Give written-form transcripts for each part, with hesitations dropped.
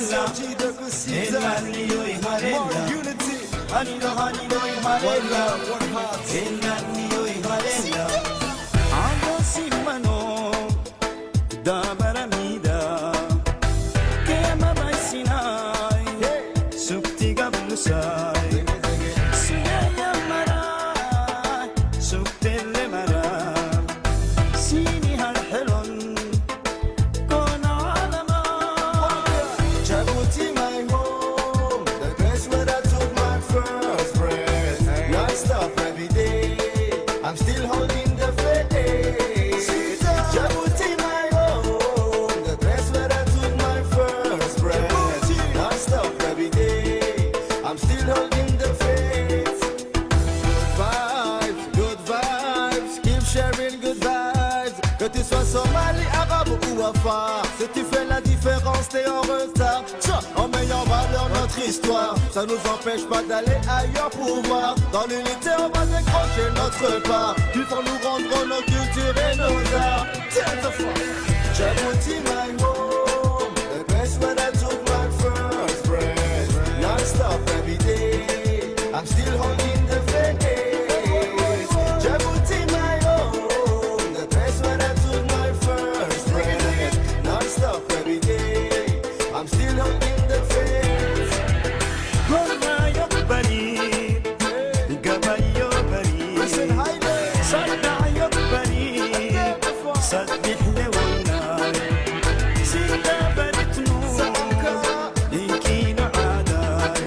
Harella, Enanio y Harella, Hanino Hanino y Harella, Enanio y Harella, Ando Simano, da Baramida, que ama Sinai, Suktiga Blusai, Suyaya Mara, Suktele Mara, Sini Halhelon, Kona Alama, Jabuti my home, the place where I took my first breath. Non-stop every day, I'm still holding the faith. Jabuti my home, the place where I took my first breath. Non-stop every day, I'm still holding the faith. Good vibes, keep sharing good vibes. Que tu sois somali, arabe ou afar, si tu fais la différence, t'es en retard. En mettant en valeur notre histoire, ça nous empêche pas d'aller ailleurs pour voir. Dans l'unité, on va décrocher notre part. Puis pour nous rendre nos cultures et nos arts. Djibouti, my home, the place where I took my first breath. Non-stop every day, I'm still holding the faith. Djibouti, my home, the place where I took my first breath. Non-stop every day, I'm still holding the faith. Hola, Bari, Gabayo Bari, Sada yo Bari, Sadih Lewana, Sida Baritnu, Ikino Adai,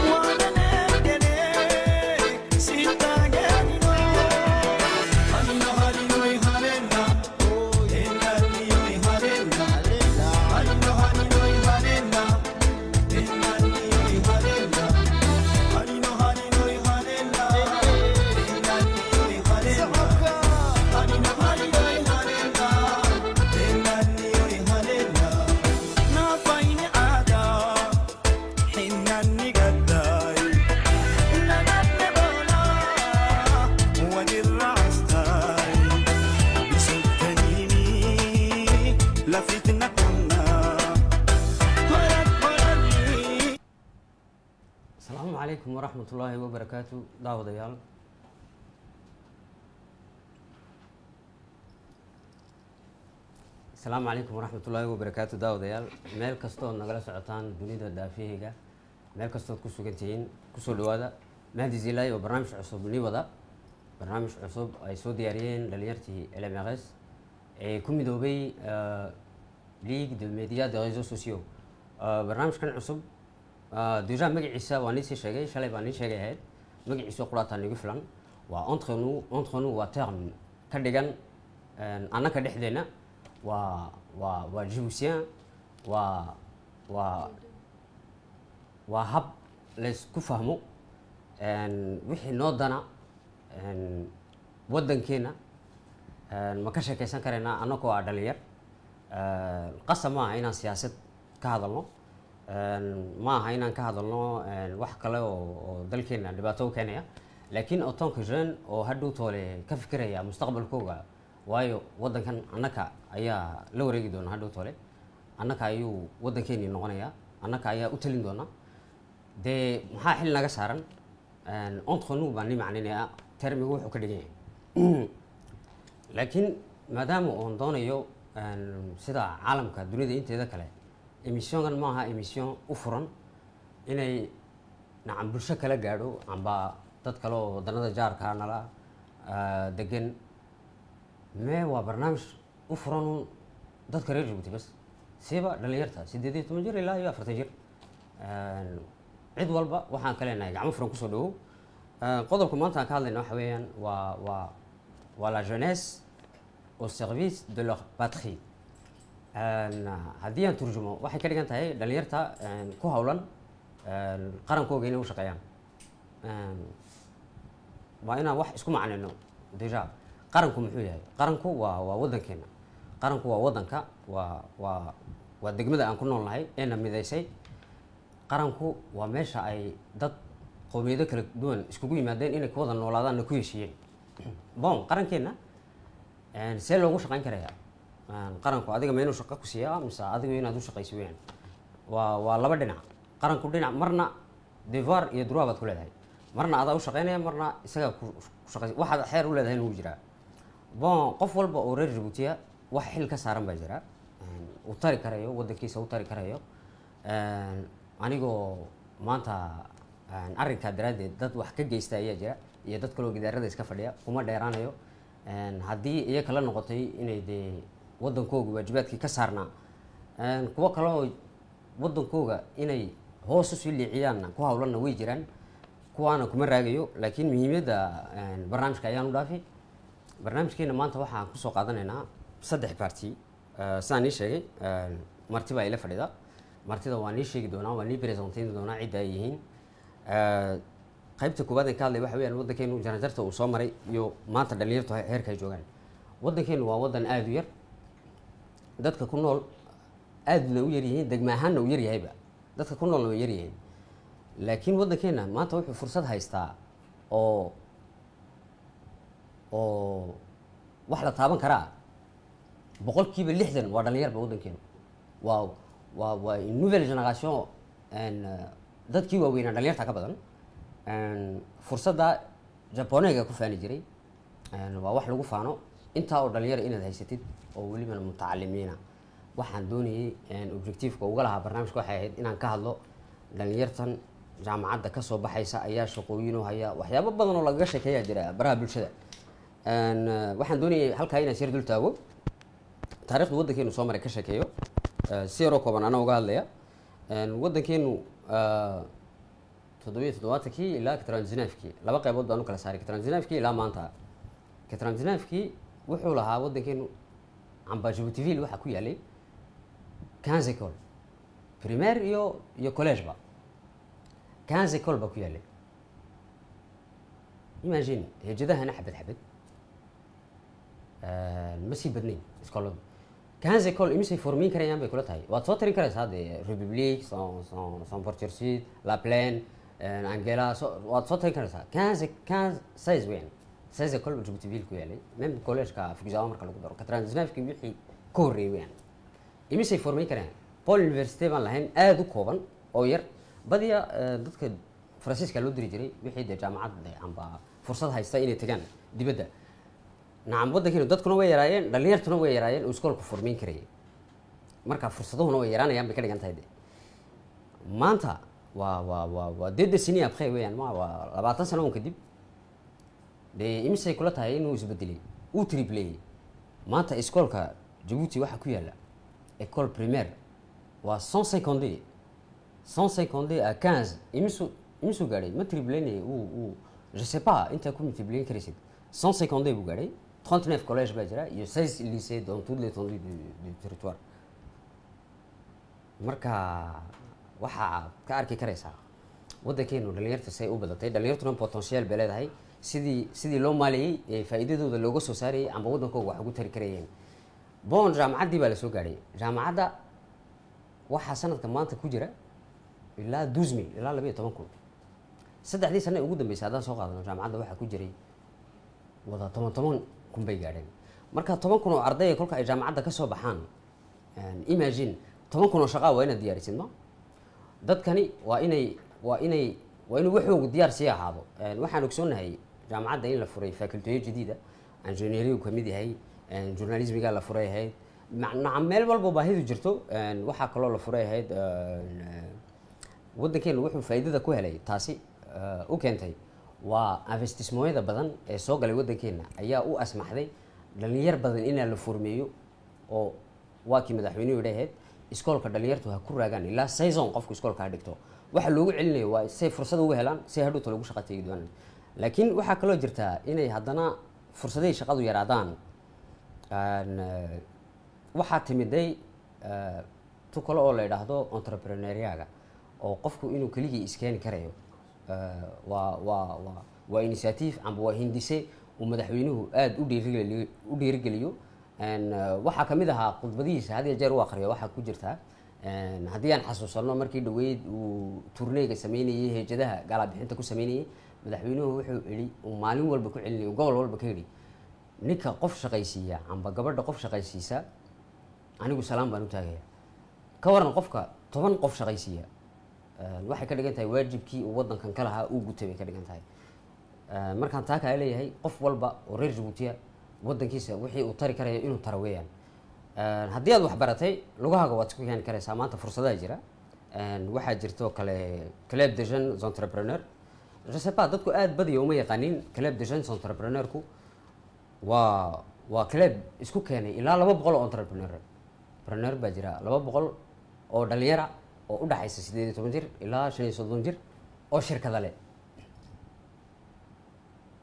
Wana Negene, Sita Ganino, Hanino Hanino y Harena, Enanio y Harena, Hanino Hanino y Harena, Enanio y Harena, Hanino Hanino y Harena, Enanio y Harena, Hanino Hanino y Harena, Enanio y Harena, Nafain Ada, Hinani Gaddai, Nagadne Bola, Wadir Rastai, Bisuttanini, La Fitna Kunna, Horat Bolani. السلام عليكم ورحمة الله وبركاته داود يال السلام عليكم ورحمة الله وبركاته داود يال ميل كستو نقل سعطان دنيا دافيهجا ميل كستو كسو كنتين كسو لوادا مهدي زيلاي وبرنامج عصب نيودا برنامج عصب أي سو دياريين لليرتي LMRS et comme دوبي ليغ دو ميديا دو ريزو سوسيو برنامج كان عصب déjà magaciisa waa nisii sheegay shalay baan nii sheegay ahayd magaciisa quraata nigu filan waa entre nous waa terme ka dhigan annaka dhexdeena waa Djiboutien waa hab laysku fahmo wixii noo dana waddankeena ma ka sheekaysan karaynaa annagoo ah dhalinyar qasab maaha inaan siyaasad ka hadalno ما هينا كهذلنا واحد كله ودلكنا دباتو كنيا لكن أطن كجن وهدو طولي كفكرة يا مستقبل كوجا وايو وده كان أناك أيا لو رجدون هدو طولي أناك أيو وده كيني نغنيا أناك أيا أتلين دونا ده ما حل نجسارن entre nous بني معنينا ترمي وح وكده لكن ما دام أندون يو سيدا عالم كدنيا دي أنت ذا كله إميسيون معها إميسيون أفرن إني نعم برشة كلا جارو عم با تتكلو دنا جار كارنلا دقن ما هو برنامج أفرن تذكر جبتي بس سيبا دليرتها سيدي تمجر لا يا فرتجر عيد والبا وحان كلنا يا عم فرن كسودو قدركم أنت كالنا حويا و la jeunesse au service de leur patrie هديان ترجمة واحد كده كانت هاي دليرتها كوهولن قرن كوه جينا وشقيان وأنا واحد اسكو معنا إنه ديجا قرنكم محوي هاي قرنكو وودن كنا قرنكو وودن كا والدقمة أن كنا الله إننا مذيسي قرنكو وماشى أي ضد قومية ذكر دون اسكوجي مادين إنك وضن ولا ضن كوي شيء بون قرن كنا سيل لو شقين كريها قرنكو أديك ما إنه شقة كسيا مسا أديك ما إنه دو شقة يسوين waa laba dhinac qaranku dhinac marna devoir iyo droit baad ku leedahay marna adaa u shaqeynaya marna isagaa ku shaqeysa waxaad xeer u leedahay inuu jiraa bon qof walba oo reer Djibouti wax xil ka saaran baa jira u tari karayo wadankiisa u tari karayo anigoo maanta arrinka daraadeed dad wax ka geysta ayaa jira iyo dad kale oo gidaarada iska fadhiya kuma dheeraanayo haddii iyaga la noqotay inay dee wadankooga waajibaadkii ka saarnaa kuwa kale oo wadankooga inay hoos u sii liiciyaanna ku hawlanna way jiraan kuwaana kuma raagayo laakiin muhiimadda barnaamijka ayaan u dhaafay barnaamijkeena maanta waxaan kusoo qaadanaynaa 3 parti sidaan ii sheegay marti baa ila fadhida martida waan ii sheegi doonaa waan ii presenteyn doonaa cidda ay yihiin qaybta koowaad ee ka hadlay waxa weeyaan wadankeenu janjarta uu soo maray iyo maanta dhalinyartu heerka ay joogaan wadankeenu waa wadan aad u yar dadka ku nool aadna u yar yihiin degmo ahaanna u yar yahayba dadka ku noolna way yar yihiin laakiin wadankeena maanta wuxuu fursad haystaa oo wax la taaban karaa boqolkiiba 60 waa dhalinyarba wadankeenu waa nouvelle génération dadkii waaweynaa dhalinyarta ka badan fursadda japoneega ku faani jiray waa wax lagu faano intaa oo dhalinyar inaad haysatid oo weliba mutacalimiina waxaan doonayay objectiveka uga lahaa barnaamijka waxay ahayd inaan ka hadlo dhalinyartan jaamacadda ka soo baxaysa ayaa shaqooyin oo haya waxyaabo badan oo lagaga sheekeeyaa jira baraha bulshada waxaan doonayay halkaa inaan sir dul taago taariikhda wadankeenu soo maray ka sheekeeyo si yaroo kooban anaa uga hadlaya wadankeenu 77 ilaa 99 laba qaybood baan u kala saaray 99 ilaa maanta 99 wuxuu lahaa wadankeenu amba Djiboutiville waxa ku yaalay 15 écoles primaire iyo collège ba 15 écoles ba ku yaalay imagine hejadaha xabad xabad ma sii badnayn iskooladu 15 écoles imisay formin karayaan bay kula tahay waad soo tarin karaysaa de République son Portier Sud La Plaine Angela waad soo tarin karaysaa 16 weyn 16 écoles Djiboutiville ku yaalay même collège-ka Fugzawa marka lagu daro 99 wixii ka horeeyeen imisay formin karayaan Paul University baan lahayn aad u kooban oo yar badiya dadka Faransiiska loo diri jiray wixii de jaamacadda amba fursad haysta inay tagaan dibadda نعم ودكينو dadkuna way yaraayeen dhalinyartuna way yaraayeen oo iskoolku formin karayay marka fursaduhuna way yaraanayaan bay ka dhigan tahay maanta waa deed siniya bxay weeyaan ma waa 20 sano kadib imisay kula tahay inuu isbedelay uu triplay maanta iskoolka Djibouti waxa ku yaala école primaire waa 152 à 15 imisu gaaray ma triplayne je sais pas inta ku multiplier karaysid 152 buu gaaray 39 collèges baa jira iyo 16 lycées dans toute l'étendue du territoire marka waxa ka arki karaysaa wadankeenu dhalinyarta say u badatay dhalinyartuna potential bay leedahay sidii loo maaliyay ee faa'iidadooda looga soo saarayay amba wadankooda wax ugu tari karayeen bon jaamacaddii baa la soo gaaray jaamacadda waxa sanadka maanta ku jira ilaa 12000 ilaa 12000 saddexdii sano ugu dambeysay hadaan soo qaadano jaamacadda waxa ku jiray wada 10 kun bay gaadheen marka 10 kun oo arday kolka ay jaamacadda ka soo baxaan imagine 10 kun oo shaqo waa inaad diyaarisid ma dadkani waa inuu wuxuu diyaar si ahaado waxaan ogsoonahay jaamacadda in la furay faculty jadiida engineering ka mid yahay journalismiga la furay ahayd nacam meel walba baahidu jirto waxa kale oo la furay ahayd wadankeenu wuxuu faa'iidada ku helay taasi u keentay waa investissement badan ee soo galay wadankeena ayaa u asmaxday dhalinyar badan in la formeeyo oo waa kii madaxweynuhu yidhaahd iskoolka dhalinyartu ha ku raagaan ilaa saison qofku iskoolka dhigto waxa loogu celinayo waa si fursad ugu helaan si hadhow lagu shaqo tagi doonaan laakiin waxa kale oo jirta inay haddana fursadaha shaqadu yaraadaan waxa timiday tu kale oo la yiraahdo entrepreneuriaga oo qofku inuu kaliya iskeeni karayo waa initiative amba waa hindise uu madaxweynuhu aad u dhiirigeliyo waxa kamid ahaa khudbadihiisa had iyo jeer uu akhriyo waxa ku jirta haddii aan xasuusano markii dhaweyd uu turneega sameynayay heejadaha gala bixinta ku sameynayay madaxweynuhu wuxuu yiri uu maalin walba ku celinayo gobol walba ka yiri ninka qof shaqaysiiya amba gabadha qof shaqaysiisa anigu salaam baan u taagaya ka waran qofka toban qof shaqaysiiya waxay ka dhigan tahay waajibkii uu waddankan ka lahaa uu gutay bay ka dhigan tahay. markaan taa kaa leeyahay qof walba oo reer Jabuutiya waddankiisa wixii uu tari karayo inuu taro weeyaan. haddii aad wax baratay lugahaaga waad isku keeni karaysaa, maanta fursadaha jira. waxaa jirto kale club de jeunes entrepreneurs, je sais pas dadku aad badiya uma yaqaanin club de jeunes entrepreneurs-ku waa club isku keenay ilaa 200 oo entrepreneur baa jira, 200 oo dhalinyara oo u dhaxaysa 18 jir ilaa 35 jir oo shirkado leh.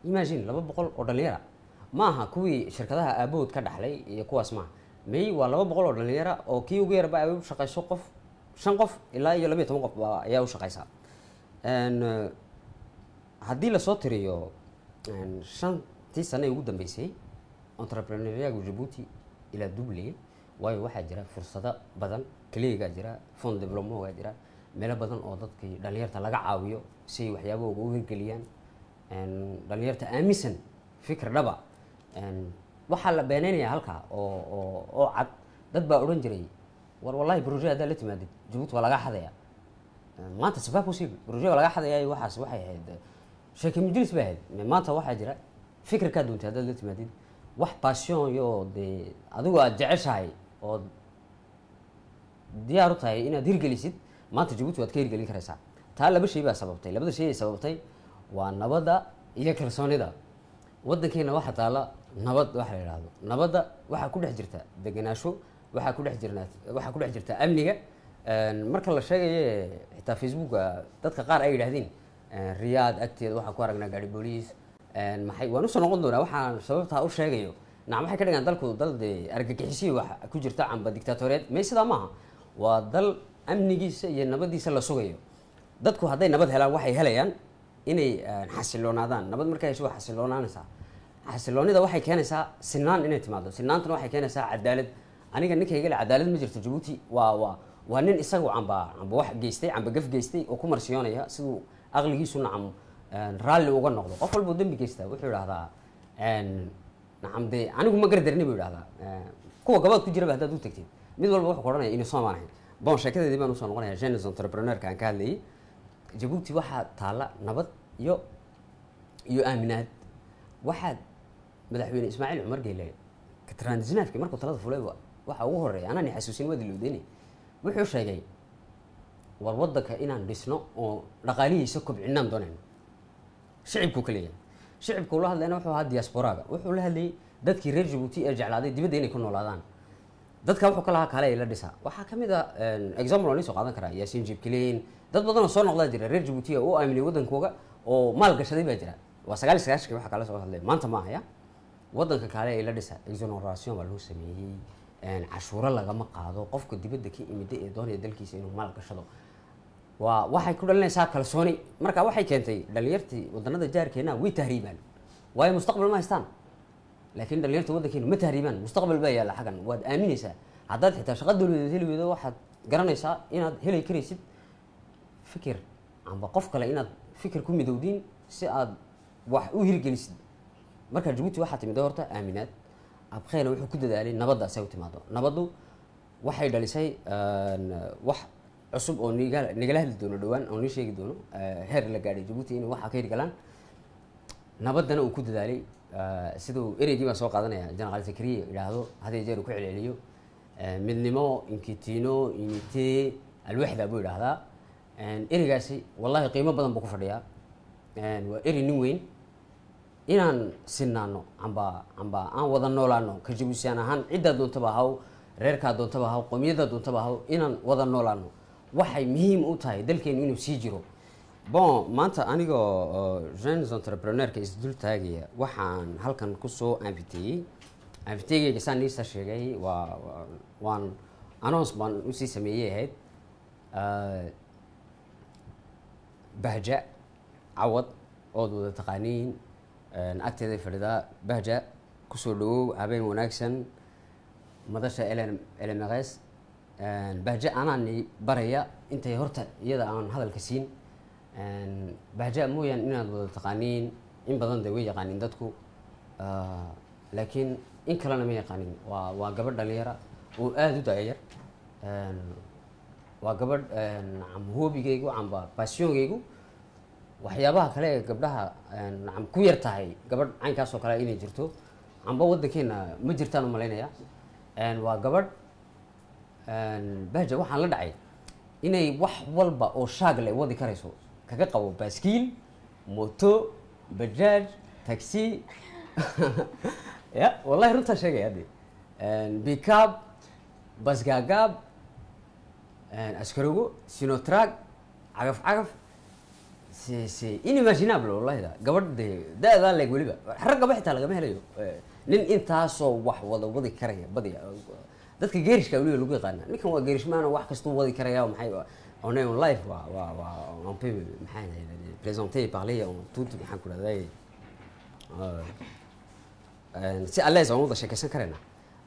imagine 200 oo dhalinyara maaha kuwii shirkadaha aabahood ka dhaxlay iyo kuwaas maaha, may waa 200 oo dhalinyara oo kii ugu yarba ay u shaqayso qof 5 qof ilaa iyo 12 qof ayaa u shaqaysa. haddii lasoo tiriyo 5tii sano ugu dambeysay entrepreneuriaga Djibouti ilaa doublé, waayo waxaa jira fursado badan, kaliya jira fond development waa jira, meelo badan oo dadkii dhalinyarta laga caawiyo si ay waxyaabahooda u hirgeliyaan. dhalinyarta aaminsan fikir dhaba waxaa la beenaynaya halkaa oo cad. dad baa odhan jiray war wallahi projet haddaa la timaadid Djibouti waa laga xadaya. maanta sabab u siib projet waa laga xadaya, waxaas waxay ahayd sheeko majlis bay ahayd. maanta waxaa jira fikirkaa doonta haddaad la timaadid wax passion iyo dee adigu aad jeceshahay oo diyaar u tahay inaad hirgelisid, maanta Djibouti waad ka hirgelin karaysaa. taa laba shay baa sababtay. labada shay ay sababtay waa nabadda iyo kalsoonida. waddankeena waxaa taala nabad waxa la yidhaahdo. nabadda waxaa ku dhex jirta degenaansho, waxaa ku dhex jirta amniga. marka la sheegayo xitaa facebooka dadka qaar ay yidhaahdeen riyaad agteeda waxaan ku aragnaa gaari booliis, maxay waan usoo noqon doonaa waxaan sababtaa u sheegayo. nacam waxay ka dhigaan dalku dal dee argagixisii wax ku jirta amba dictatoriyeed, may sidaa maaha. waa dal amnigiisa iyo nabadiisa la sugayo. dadku hadday nabad helaan waxay helayaan inay xasiloonaadaan. nabad markay hesho waa xasiloonaanaysaa. xasiloonida waxay keenaysaa sinaan inay timaado. sinaantuna waxay keenaysaa cadaalad. aniga ninkayga le cadaalad ma jirto Djibouti waa nin isagu amba wax geystay, amba gaf geystay oo ku marsiyoonaya siduu aqligiisu nacam raalli uga noqdo. qof walba dambi geystaa wuxuu yidhaahdaa nacam dee anigu ma gardarni buu yidhahdaa. kuwa gabaad ku jiraba haddaad u tagtid mid walba wuxuu odhanaya inuu soomaan ahayn. bon sheekadeedii baan usoo noqonaya jeunes entrepreneur-ka aan ka hadlayay. Djibouti waxaa taala nabad iyo aaminaad. waxaad madaxweyne Ismaaciil Cumar Geele ka transnaafki markuu talada fulay waxa ugu horeeya anaan xasuusin wadi loodeenay wuxuu sheegay war waddanka inaan dhisno oo dhaqaalihiisa kobcinaan doonayno. shicibku kaliya shicibku la hadlayna wuxuu ahaa diasporaga, wuxuu la hadlayay dadkii reer Djibouti ee jeclaaday dibadda inay ku noolaadaan. dadka wuxuu kala kale ay la dhisa. waxaa kamid ah example oo soo qaadan kara Yaasiin Jibkileen, dad badan oo soo noqda jira reer Djibouti oo aaminay waddankooga oo maal gashaday baa jira. waa 99 waxa kala soo hadlay maanta ma haya. waddanka kale ay la dhisa exoneration waa loo sameeyay, cashuuro lagama qaado. qofka dibadda ka imid ee doonaya dalkiisa inuu maal gashado waxay ku dhalinaysaa kalsooni. marka waxay keentay dhalinyartii waddanada jaarkeena way tahriibaan, waayo mustaqbal ma haystaan. laakiin dhalinyarta waddankeena ma tahriibaan, mustaqbal baa yaala xagan. waad aaminaysaa haddaad xitaa shaqo dawladeed heli weydo waxaad garanaysaa inaad heli karaysid fikir amba qof kale inaad fikir ku midowdiin si aad wax u hirgelisid. marka Djibouti waxaa timid horta aaminaad. abqeena wuxuu ku dadaalay nabadda asay u timaado. nabaddu waxay dhalisay wax cusub oo nigala hadli doono dhawaan oo ni sheegi doono heer la gaadhay Djibouti inay waxa ka hirgalaan. nabaddana uu ku dadaalay sidoo ereygii baa soo qaadanaya General Zakariya yiraahdo hadii jeer ku celceliyo midnimo, inkitino, unité, alwaxda buu yiraahdaa. ereygaasi wallahi qiimo badan buu ku fadhiyaa. waa erey nin weyn inaan sinaano amba aan wada noolaano ka Djiboutian ahaan cidda doontaba haw, reerka doontaba haw, qowmiyadda doontaba haw, inaan wada noolaano waxay muhiim u tahay dalkeenu inuu sii jiro. bon maanta anigoo jeunes entrepreneur-ka isdul taagaya waxaan halkan kusoo inviteeyay saan niisa sheegay waan announce baan u sii sameeyay ahayd Bahja Cawad oo wada taqaaniin agteeda fadhida. Bahja kusoo dhawow, habeen wanaagsan, madasha LMRS. Bahja anaan baraya intay horta iyada aan hadalka siin. Bahja mooyaan inaad wada taqaaniin in badan way yaqaaniin dadku, laakiin in kalena ma yaqaanin. waa gabadh dhalinyara oo aad u daayar. waa gabadh nacam hoobigaygu amba passionkaygu waxyaabaha kale ee gabdhaha nacam ku yar tahay gabadh caynkaas oo kale inay jirto amba waddankeena ma jirtaan u malaynaya waa gabadh bahja waxaan la dhacay inay wax walba oo shaag leh wadi karayso kaga qabo baaskiil moto bajaaj taxi ya wallahi runtaa sheegaya hadde bicab basgaagaab askarogo sinotrag cagaf c'est inimaginable wallahi da gabadh de da leeg weliba raggaba xitaa lagama helayo nin intaasoo wax wadi karaya badiya dadka geerishka weliba lagu yaqaana ninkan waa geerishmaana wax kastuu wadi karaya maxay on est en live on peut maxay présenter parler en tout maxaan ku dhahday si allays aan wada sheekaysan karayna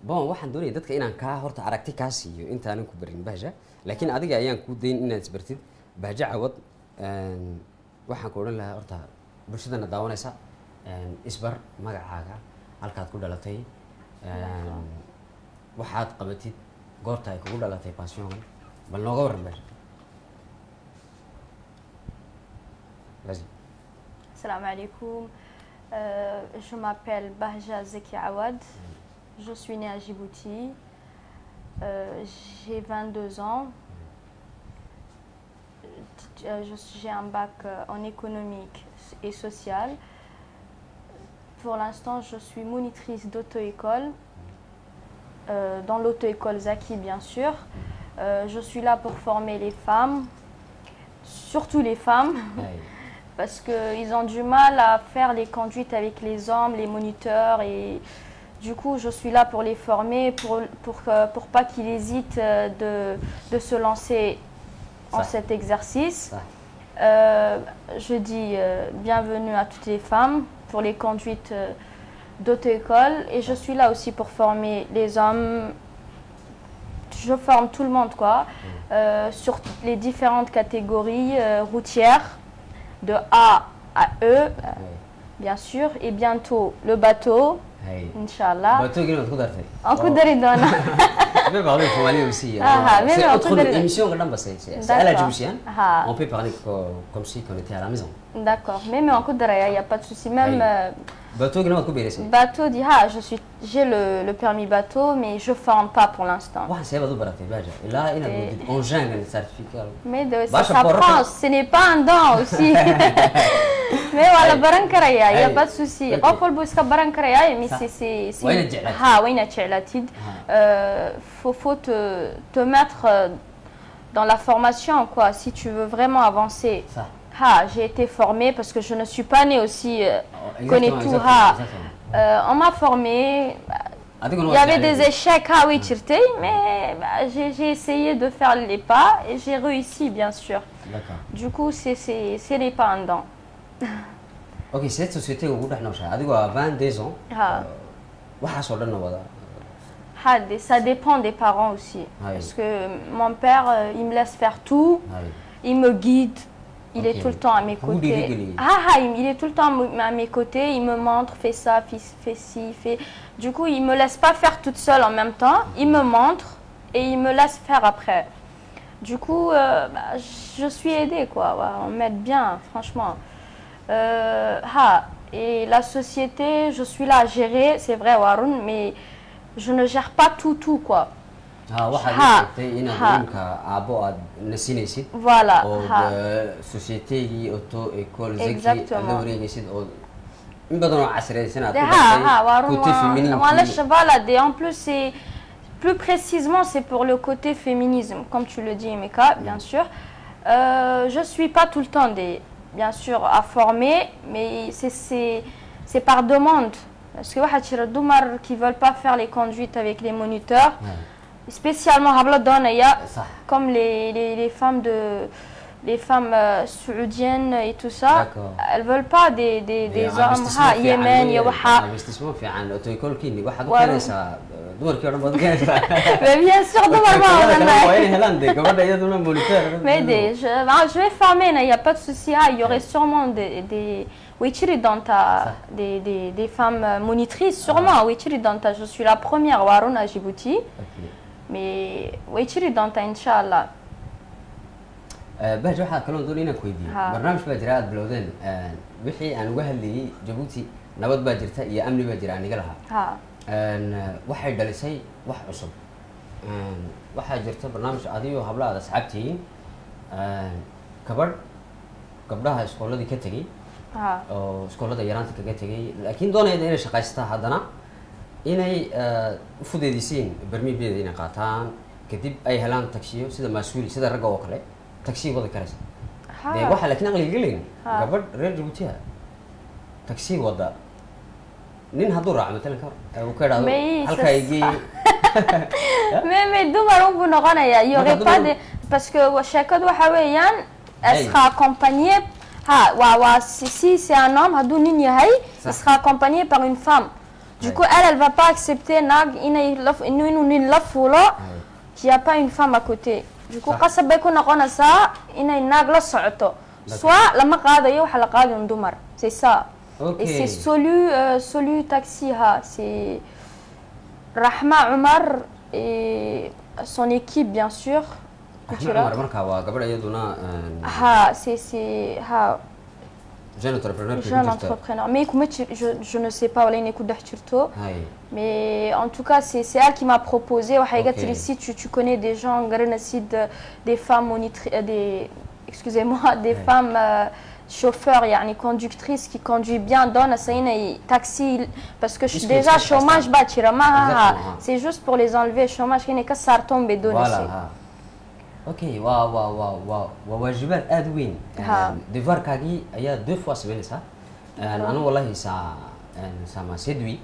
bon waxaan doonaya dadka inaan kaa horta aragti kaa siiyo intaanan ku barin bahja laakiin adiga ayaan ku dayn inaad isbartid bahja cawad waxaan ku odhan lahaa horta bulshadana daawanaysa isbar magacaaga halkaad ku dhalatay waxaad qabatid goorta ay kugu dhalatay passionkan bal nooga warran bahja. Salam alaikum. Je m'appelle Bahja Zeki Awad. Je suis née à Djibouti. J'ai 22 ans. J'ai un bac en économique et social. Pour l'instant, je suis monitrice d'auto-école. Dans l'auto-école Zaki, bien sûr. Je suis là pour former les femmes, surtout les femmes. Parce qu'ils ont du mal à faire les conduites avec les hommes, les moniteurs. Et du coup, je suis là pour les former, pour pas qu'ils hésitent de se lancer en cet exercice. Je dis bienvenue à toutes les femmes pour les conduites d'auto-école. Et je suis là aussi pour former les hommes. Je forme tout le monde, quoi, sur les différentes catégories routières. De A à E, bien sûr, et bientôt le bateau, Inch'Allah. Bateau qui est notre coup d'arrêt. En coup d'arrêt, non. On peut parler pour aller aussi. C'est autre émission que c'est à la Djiboutienne. On peut parler comme si on était à la maison. D'accord, même en coup d'arrêt, il n'y a pas de souci. Même bateau qui est notre coup d'arrêt. Bateau dit, j'ai le permis bateau, mais je ne forme pas pour l'instant. C'est bateau baraté, là, on gêne le certificat. Mais ça s'apprend, ce n'est pas un don aussi. Mais voilà, barankaraya, il n'y a pas de souci. Mais c'est faut te mettre dans la formation, quoi, si tu veux vraiment avancer. J'ai été formée parce que je ne suis pas née aussi, connais tout. On m'a formée. Il y avait des échecs, oui, mais j'ai essayé de faire les pas et j'ai réussi, bien sûr. Du coup, c'est les pas en dedans. Ok, cette société où vous êtes 22 ans, ça dépend des parents aussi. Parce que mon père, il me laisse faire tout, il me guide. Il est tout le temps à mes côtés. Il est tout le temps à mes côtés. Il me montre, fais ça, fais ci, fais. Du coup, il me laisse pas faire toute seule en même temps. Il me montre et il me laisse faire après. Du coup, je suis aidée, quoi. On m'aide bien, franchement. Et la société, je suis là à gérer, c'est vrai, Warun, mais je ne gère pas tout, quoi. Voilà. Société auto-école exactement. En plus, plus précisément, c'est pour le côté féminisme, comme tu le dis, Meka, bien sûr. Je ne suis pas tout le temps, bien sûr, à former, mais c'est par demande. Parce que il y a des gens qui ne veulent pas faire les conduites avec les moniteurs. Spécialement comme les femmes saoudiennes et tout ça, elles ne veulent pas des hommes Yémen, investissement fait un auto-école qui n'est pas bien sûr, mais je vais former, il n'y a pas de souci. Il y aurait sûrement des femmes monitrices, sûrement. Je suis la première Warun à Djibouti. Mais Inch'Allah. bahj waxaa kaloo doon inaan ku weydiiyo Ha. barnaamij baa jira aad bilowdeen wixii aan uga hadlayay Jabuuti nabad baa jirta iyo amni baa jira aniga lahaa ها waxay dhalisay wax cusub waxaa jirta barnaamij adiyo hablaha asxaabtiin gabdhaha iskooladii ka tegay ها oo iskoolada yaraanta kaga tegay laakiin doonayda inay shaqaystaan haddana inay u fudeedisiin barmiibeeda inay qaataan kadib ay helaan taksiyo sida mas-uuli sida ragga oo kale taksi wada karaysa dee waxaa laakiin aqliga gelin Ha. gabadh reer Jabuutiha taksi wada nin hadduu raaco matalan ka hor uu ka idhaahdo Mais halkaa ça- igee mais dumar unbuu noqonaya il y aurait Marka pas dumar- de parce que sheekadu waxa weeyaan elle Hey. sera accompagnée si c'est un homme hadduu nin yahay Ça. il sera accompagné par une femme du Ouais. coup elle va pas accepter naag inuu nin la fuulo qu'il y a pas une femme à côté du coup Ça. qasab bay ku noqonaysaa inay naag la socoto soit lama qaadayo waxa la qaadi un dumar c'est ça. Ok. Et c'est Solu Taxi, c'est Rahma Omar et son équipe bien sûr. que tu Ahmed l'as. Omar markaa waa gabadh iyaduna C'est jeune entrepreneur que jeune ku jirta. entrepreneur. Mais écoute, je ne sais pas, voilà, écoute d'Arturto. Hay. Mais en tout cas, c'est elle qui m'a proposé. Ok. Si tu connais des gens, des femmes excusez-moi, des femmes chauffeurs, yani conductrices qui conduisent bien, donnent un taxi parce que je suis Puisque déjà c'est chômage pas bâtira. Exactement. C'est juste pour les enlever chômage qui n'est que ça retombe et donner. Voilà. ha. Ok, waa waajibaad aad u weyn. Ha. Devoirkaagii ayaa 2 fois sameynaysaa. Anigu wallahi ça m'a séduit.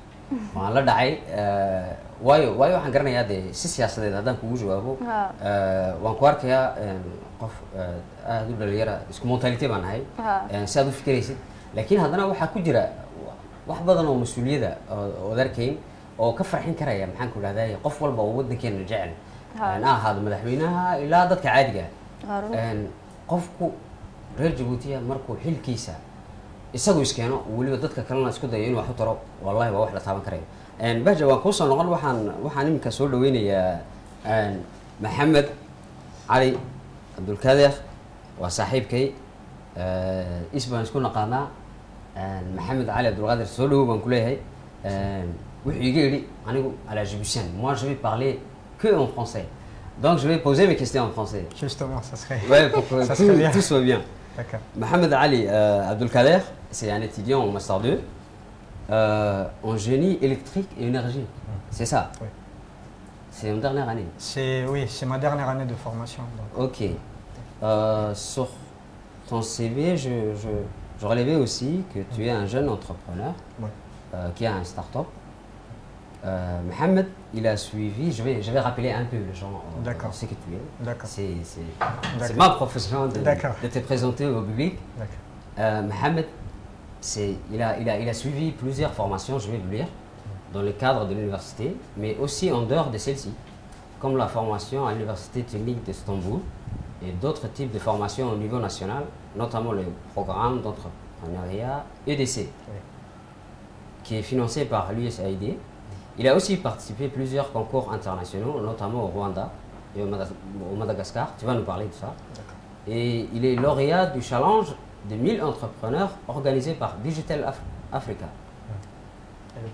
Waan la dhacay waayo waxaan garanayaa dee si siyaasadeed haddaan kugu jawaabo Ha. waan ku arkayaa qof aad u dhalinyara isku mentalité baan nahay Ha. si aad u fikiraysid laakiin haddana waxaa ku jira wax badan oo mas-uuliyada ood arkayn oo ka farxin karaya maxaan ku idhahdaa qof walba oo waddankeena jecel Ha. ha ahaado madaxweynaha ilaa dadka caadiga Haroun. qofku reer Jabuutiya markuu xilkiisa isagu iskeeno weliba dadka kalena isku dayo inuu wax u taro wallahi waa wax la taaban karayo bahja waan kuu soo noqon waxaan iminka soo dhaweynayaa maxamed cali cabdulkadeer waa saaxiibkay isbaan isku naqaanaa maxamed cali cabdulqaadir soo dhawow baan ku leeyahay wuxuu iga yidhi anigu à la Djiboutienne moi je vais parler que en français donc je vais poser mes questions en français Justement, ça serait... ouais pour que Ça serait bien. tout soit bien. D'accord. Mohamed Ali Abdelkader, c'est un étudiant en Master 2 en génie électrique et énergie. C'est ça. Oui. C'est une dernière année. Oui, c'est ma dernière année de formation. Donc. Ok. Sur ton CV, je relevais aussi que tu es un jeune entrepreneur Ouais. qui a un start-up. Mohamed, il a suivi, je vais rappeler un peu les gens D'accord. ce que tu es. D'accord. C'est D'accord. ma profession D'accord. de te présenter au public. D'accord. Mohamed, il a suivi plusieurs formations, je vais vous lire, dans le cadre de l'université, mais aussi en dehors de celle-ci, comme la formation à l'université technique d'Istanbul et d'autres types de formations au niveau national, notamment le programme d'entrepreneuriat EDC, qui est financé par l'USAID. Il a aussi participé à plusieurs concours internationaux, notamment au Rwanda et au Madagascar. Tu vas nous parler de ça. Et il est lauréat du challenge de 1000 entrepreneurs organisé par Digital Africa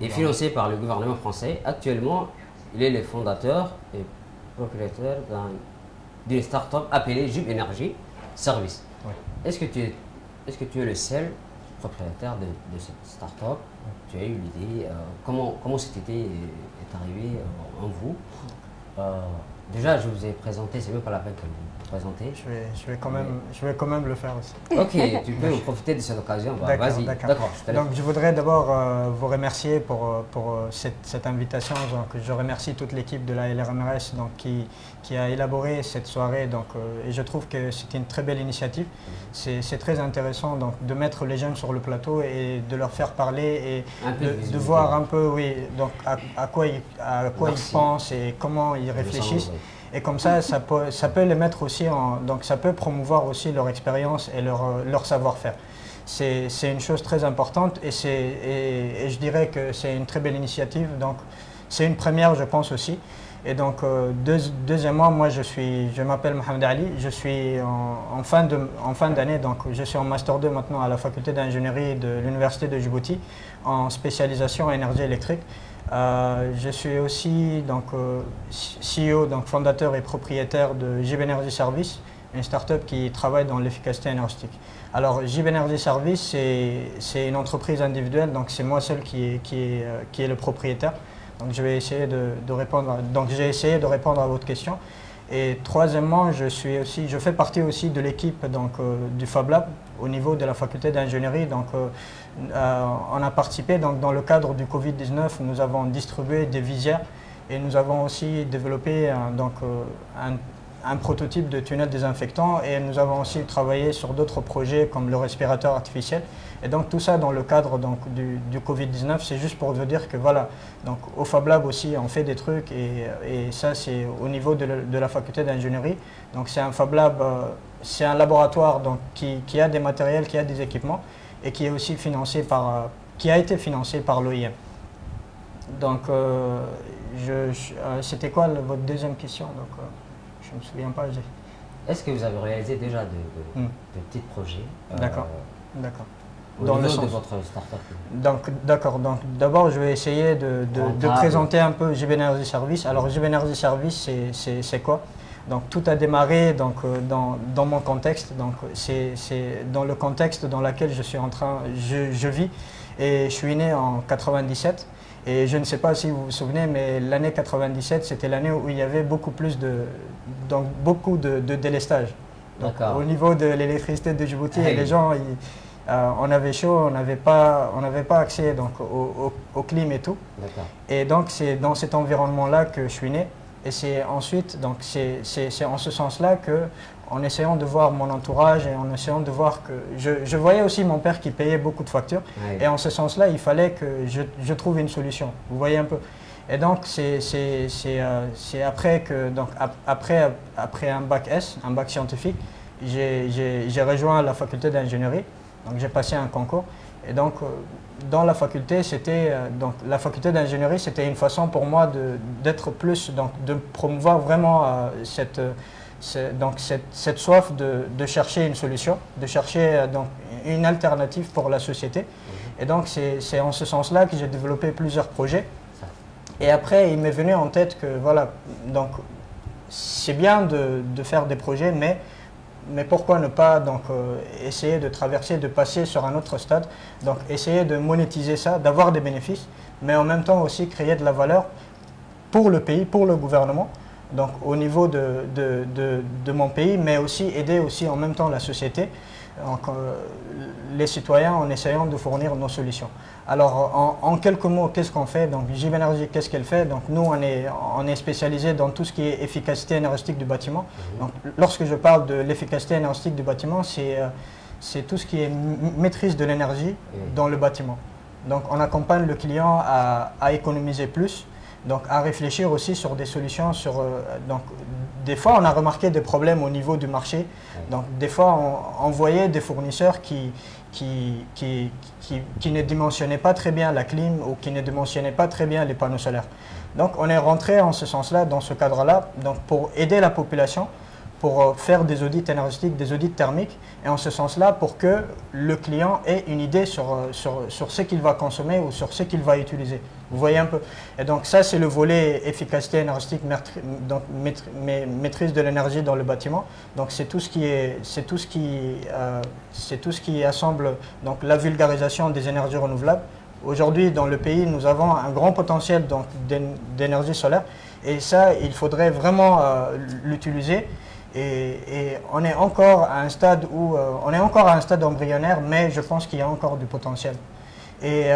et financé par le gouvernement français. Actuellement, il est le fondateur et propriétaire d'une start-up appelée Jub Energy Service. Oui. Est-ce que tu es le seul propriétaire de cette start-up? Tu as eu l'idée, comment cette idée est arrivée en vous? Déjà, je vous ai présenté, c'est même pas la peine que vous vous présentez. Je vais quand même le faire aussi. Ok, tu peux profiter de cette occasion. Bah, vas-y, d'accord. Donc, je voudrais d'abord vous remercier pour cette invitation. Donc, je remercie toute l'équipe de la LRMRS donc, qui a élaboré cette soirée. Donc, et je trouve que c'est une très belle initiative. C'est très intéressant donc, de mettre les jeunes sur le plateau et de leur faire parler et de voir un peu donc, à quoi ils pensent et comment ils réfléchissent. Et comme ça, ça peut les mettre aussi donc ça peut promouvoir aussi leur expérience et leur savoir-faire. C'est une chose très importante et je dirais que c'est une très belle initiative. Donc c'est une première, je pense aussi. Et donc, deuxièmement, moi, je m'appelle Mohamed Ali, je suis en fin d'année, donc je suis en Master 2 maintenant à la faculté d'ingénierie de l'Université de Djibouti, en spécialisation énergie électrique. Je suis aussi donc, CEO, donc fondateur et propriétaire de JIB Energy Service, une start-up qui travaille dans l'efficacité énergétique. Alors, JIB Energy Service, c'est une entreprise individuelle, donc c'est moi seul qui est le propriétaire. Donc, je vais essayer de répondre. Donc, j'ai essayé de répondre à votre question. Et troisièmement, je fais partie aussi de l'équipe du Fab Lab au niveau de la faculté d'ingénierie. Donc, on a participé dans le cadre du Covid-19. Nous avons distribué des visières et nous avons aussi développé un prototype de tunnel désinfectant et nous avons aussi travaillé sur d'autres projets comme le respirateur artificiel. Et donc tout ça dans le cadre du Covid-19, c'est juste pour vous dire que voilà, donc au Fab Lab aussi on fait des trucs et ça c'est au niveau de la faculté d'ingénierie. Donc c'est un Fab Lab, c'est un laboratoire donc, qui a des matériels, qui a des équipements et qui est aussi financé qui a été financé par l'OIM. Donc c'était quoi votre deuxième question donc, je ne me souviens pas. Est-ce que vous avez réalisé déjà de petits projets? D'accord. Dans le sens de votre start-up? Donc, d'accord. Donc, d'abord, je vais essayer de présenter un peu JIB Energy Service. Alors, JIB Energy Service, c'est quoi? Donc, tout a démarré donc, dans mon contexte. Donc, c'est dans le contexte dans lequel je vis. Et je suis né en 97. Et je ne sais pas si vous vous souvenez, mais l'année 97, c'était l'année où il y avait beaucoup de délestage. Donc, au niveau de l'électricité de Djibouti, les gens, on avait chaud, on n'avait pas accès donc, au clim et tout. Et donc, c'est dans cet environnement-là que je suis né. Et c'est ensuite, donc c'est en ce sens-là que, en essayant de voir mon entourage et en essayant de voir que... Je voyais aussi mon père qui payait beaucoup de factures. Oui. Et en ce sens-là, il fallait que je trouve une solution. Vous voyez un peu. Et donc, c'est après que... Donc, après un bac S, un bac scientifique, j'ai rejoint la faculté d'ingénierie. Donc, j'ai passé un concours. Et donc, dans la faculté, la faculté d'ingénierie, c'était une façon pour moi d'être plus... Donc, de promouvoir vraiment cette soif de chercher une solution, de chercher donc, une alternative pour la société. Et donc, c'est en ce sens-là que j'ai développé plusieurs projets. Et après, il m'est venu en tête que, voilà, donc, c'est bien de faire des projets, mais pourquoi ne pas donc, essayer de traverser, de passer sur un autre stade, donc essayer de monétiser ça, d'avoir des bénéfices, mais en même temps aussi créer de la valeur pour le pays, pour le gouvernement, donc au niveau de mon pays, mais aussi aider aussi en même temps la société, donc, les citoyens en essayant de fournir nos solutions. Alors en quelques mots, qu'est-ce qu'on fait? Donc JIB Energy, qu'est-ce qu'elle fait? Donc nous, on est spécialisé dans tout ce qui est efficacité énergétique du bâtiment. Donc lorsque je parle de l'efficacité énergétique du bâtiment, c'est tout ce qui est maîtrise de l'énergie dans le bâtiment. Donc on accompagne le client à économiser plus, donc à réfléchir aussi sur des solutions. Donc, des fois, on a remarqué des problèmes au niveau du marché. Donc, des fois, on voyait des fournisseurs qui ne dimensionnaient pas très bien la clim ou qui ne dimensionnaient pas très bien les panneaux solaires. Donc, on est rentré en ce sens-là, dans ce cadre-là, donc pour aider la population, pour faire des audits énergétiques, des audits thermiques, et en ce sens-là, pour que le client ait une idée sur ce qu'il va consommer ou sur ce qu'il va utiliser. Vous voyez un peu. Et donc ça, c'est le volet efficacité énergétique, donc maîtrise de l'énergie dans le bâtiment. Donc c'est tout ce qui assemble donc la vulgarisation des énergies renouvelables. Aujourd'hui, dans le pays, nous avons un grand potentiel d'énergie solaire, et ça, il faudrait vraiment l'utiliser. Et on est encore à un stade embryonnaire, mais je pense qu'il y a encore du potentiel. Et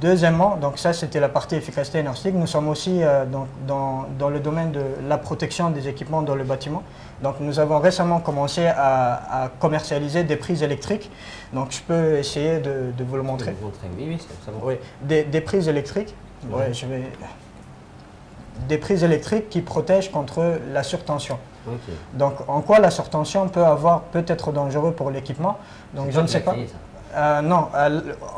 deuxièmement, donc ça c'était la partie efficacité énergétique, nous sommes aussi dans le domaine de la protection des équipements dans le bâtiment. Donc nous avons récemment commencé à commercialiser des prises électriques. Donc je peux essayer de vous le montrer. Oui, c'est bon. Oui, des prises électriques. Ouais, des prises électriques qui protègent contre la surtension. Donc en quoi la surtension peut être dangereux pour l'équipement? Donc je ne sais pas. Non,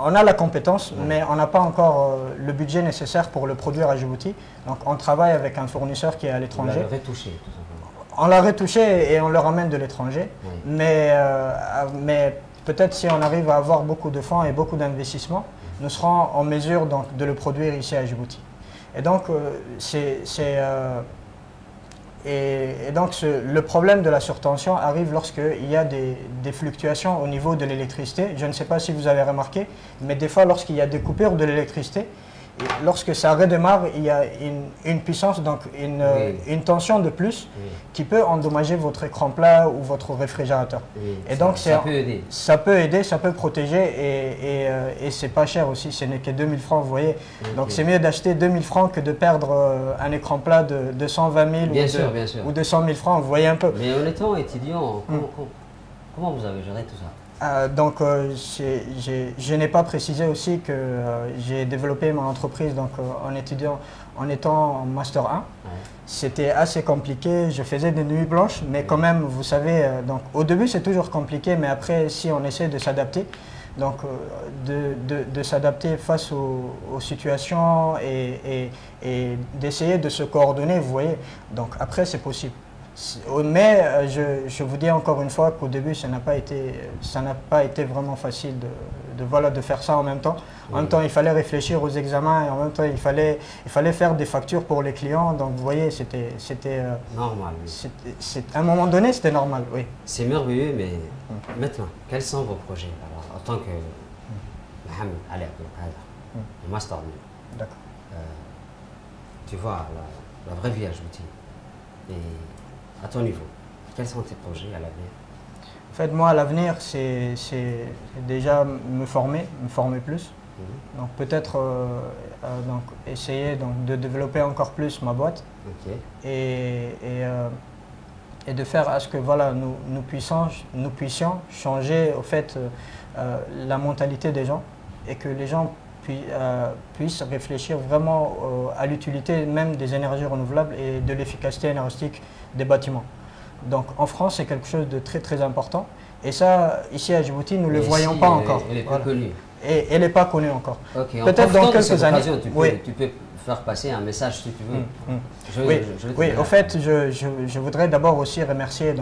on a la compétence, mais on n'a pas encore le budget nécessaire pour le produire à Djibouti. Donc on travaille avec un fournisseur qui est à l'étranger. On l'a retouché, tout simplement. On l'a retouché et on le ramène de l'étranger. Oui. Mais peut-être si on arrive à avoir beaucoup de fonds et beaucoup d'investissements, nous serons en mesure donc, de le produire ici à Djibouti. Et donc, le problème de la surtension arrive lorsqu'il y a des fluctuations au niveau de l'électricité. Je ne sais pas si vous avez remarqué, mais des fois, lorsqu'il y a des coupures de l'électricité, lorsque ça redémarre, il y a une puissance, donc une tension de plus qui peut endommager votre écran plat ou votre réfrigérateur. Et donc, ça peut aider. Ça peut aider, ça peut protéger et c'est pas cher aussi, ce n'est que 2000 francs, vous voyez. Donc c'est mieux d'acheter 2000 francs que de perdre un écran plat de 120 000 ou de 100 000 francs, vous voyez un peu. Mais en étant étudiant, comment vous avez géré tout ça? Je n'ai pas précisé aussi que j'ai développé mon entreprise donc, en étant en Master 1. Ouais. C'était assez compliqué, je faisais des nuits blanches, mais quand même, vous savez, donc, au début c'est toujours compliqué, mais après, si on essaie de s'adapter, donc de s'adapter face aux situations et d'essayer de se coordonner, vous voyez, donc après c'est possible. Mais je vous dis encore une fois qu'au début, ça n'a pas été vraiment facile de faire ça en même temps. En même temps, il fallait réfléchir aux examens et en même temps, il fallait faire des factures pour les clients. Donc, vous voyez, c'était normal. Oui. À un moment donné, c'était normal, oui. C'est merveilleux, mais maintenant, quels sont vos projets? Alors, en tant que Mohamed Ali Abdelkader, Master 2, d'accord. Tu vois la vraie vie à Djibouti. Et à ton niveau, quels sont tes projets à l'avenir? En fait, moi, à l'avenir, c'est déjà me former plus. Donc peut-être essayer de développer encore plus ma boîte et de faire à ce que voilà, nous puissions changer au fait la mentalité des gens et que les gens puissent réfléchir vraiment à l'utilité même des énergies renouvelables et de l'efficacité énergétique des bâtiments. Donc en France, c'est quelque chose de très très important. Et ça, ici à Djibouti, nous ne le voyons pas encore. Elle n'est pas connue. Et elle n'est pas connue encore. Peut-être dans quelques années. Tu peux faire passer un message si tu veux. Oui, au fait, je voudrais d'abord aussi remercier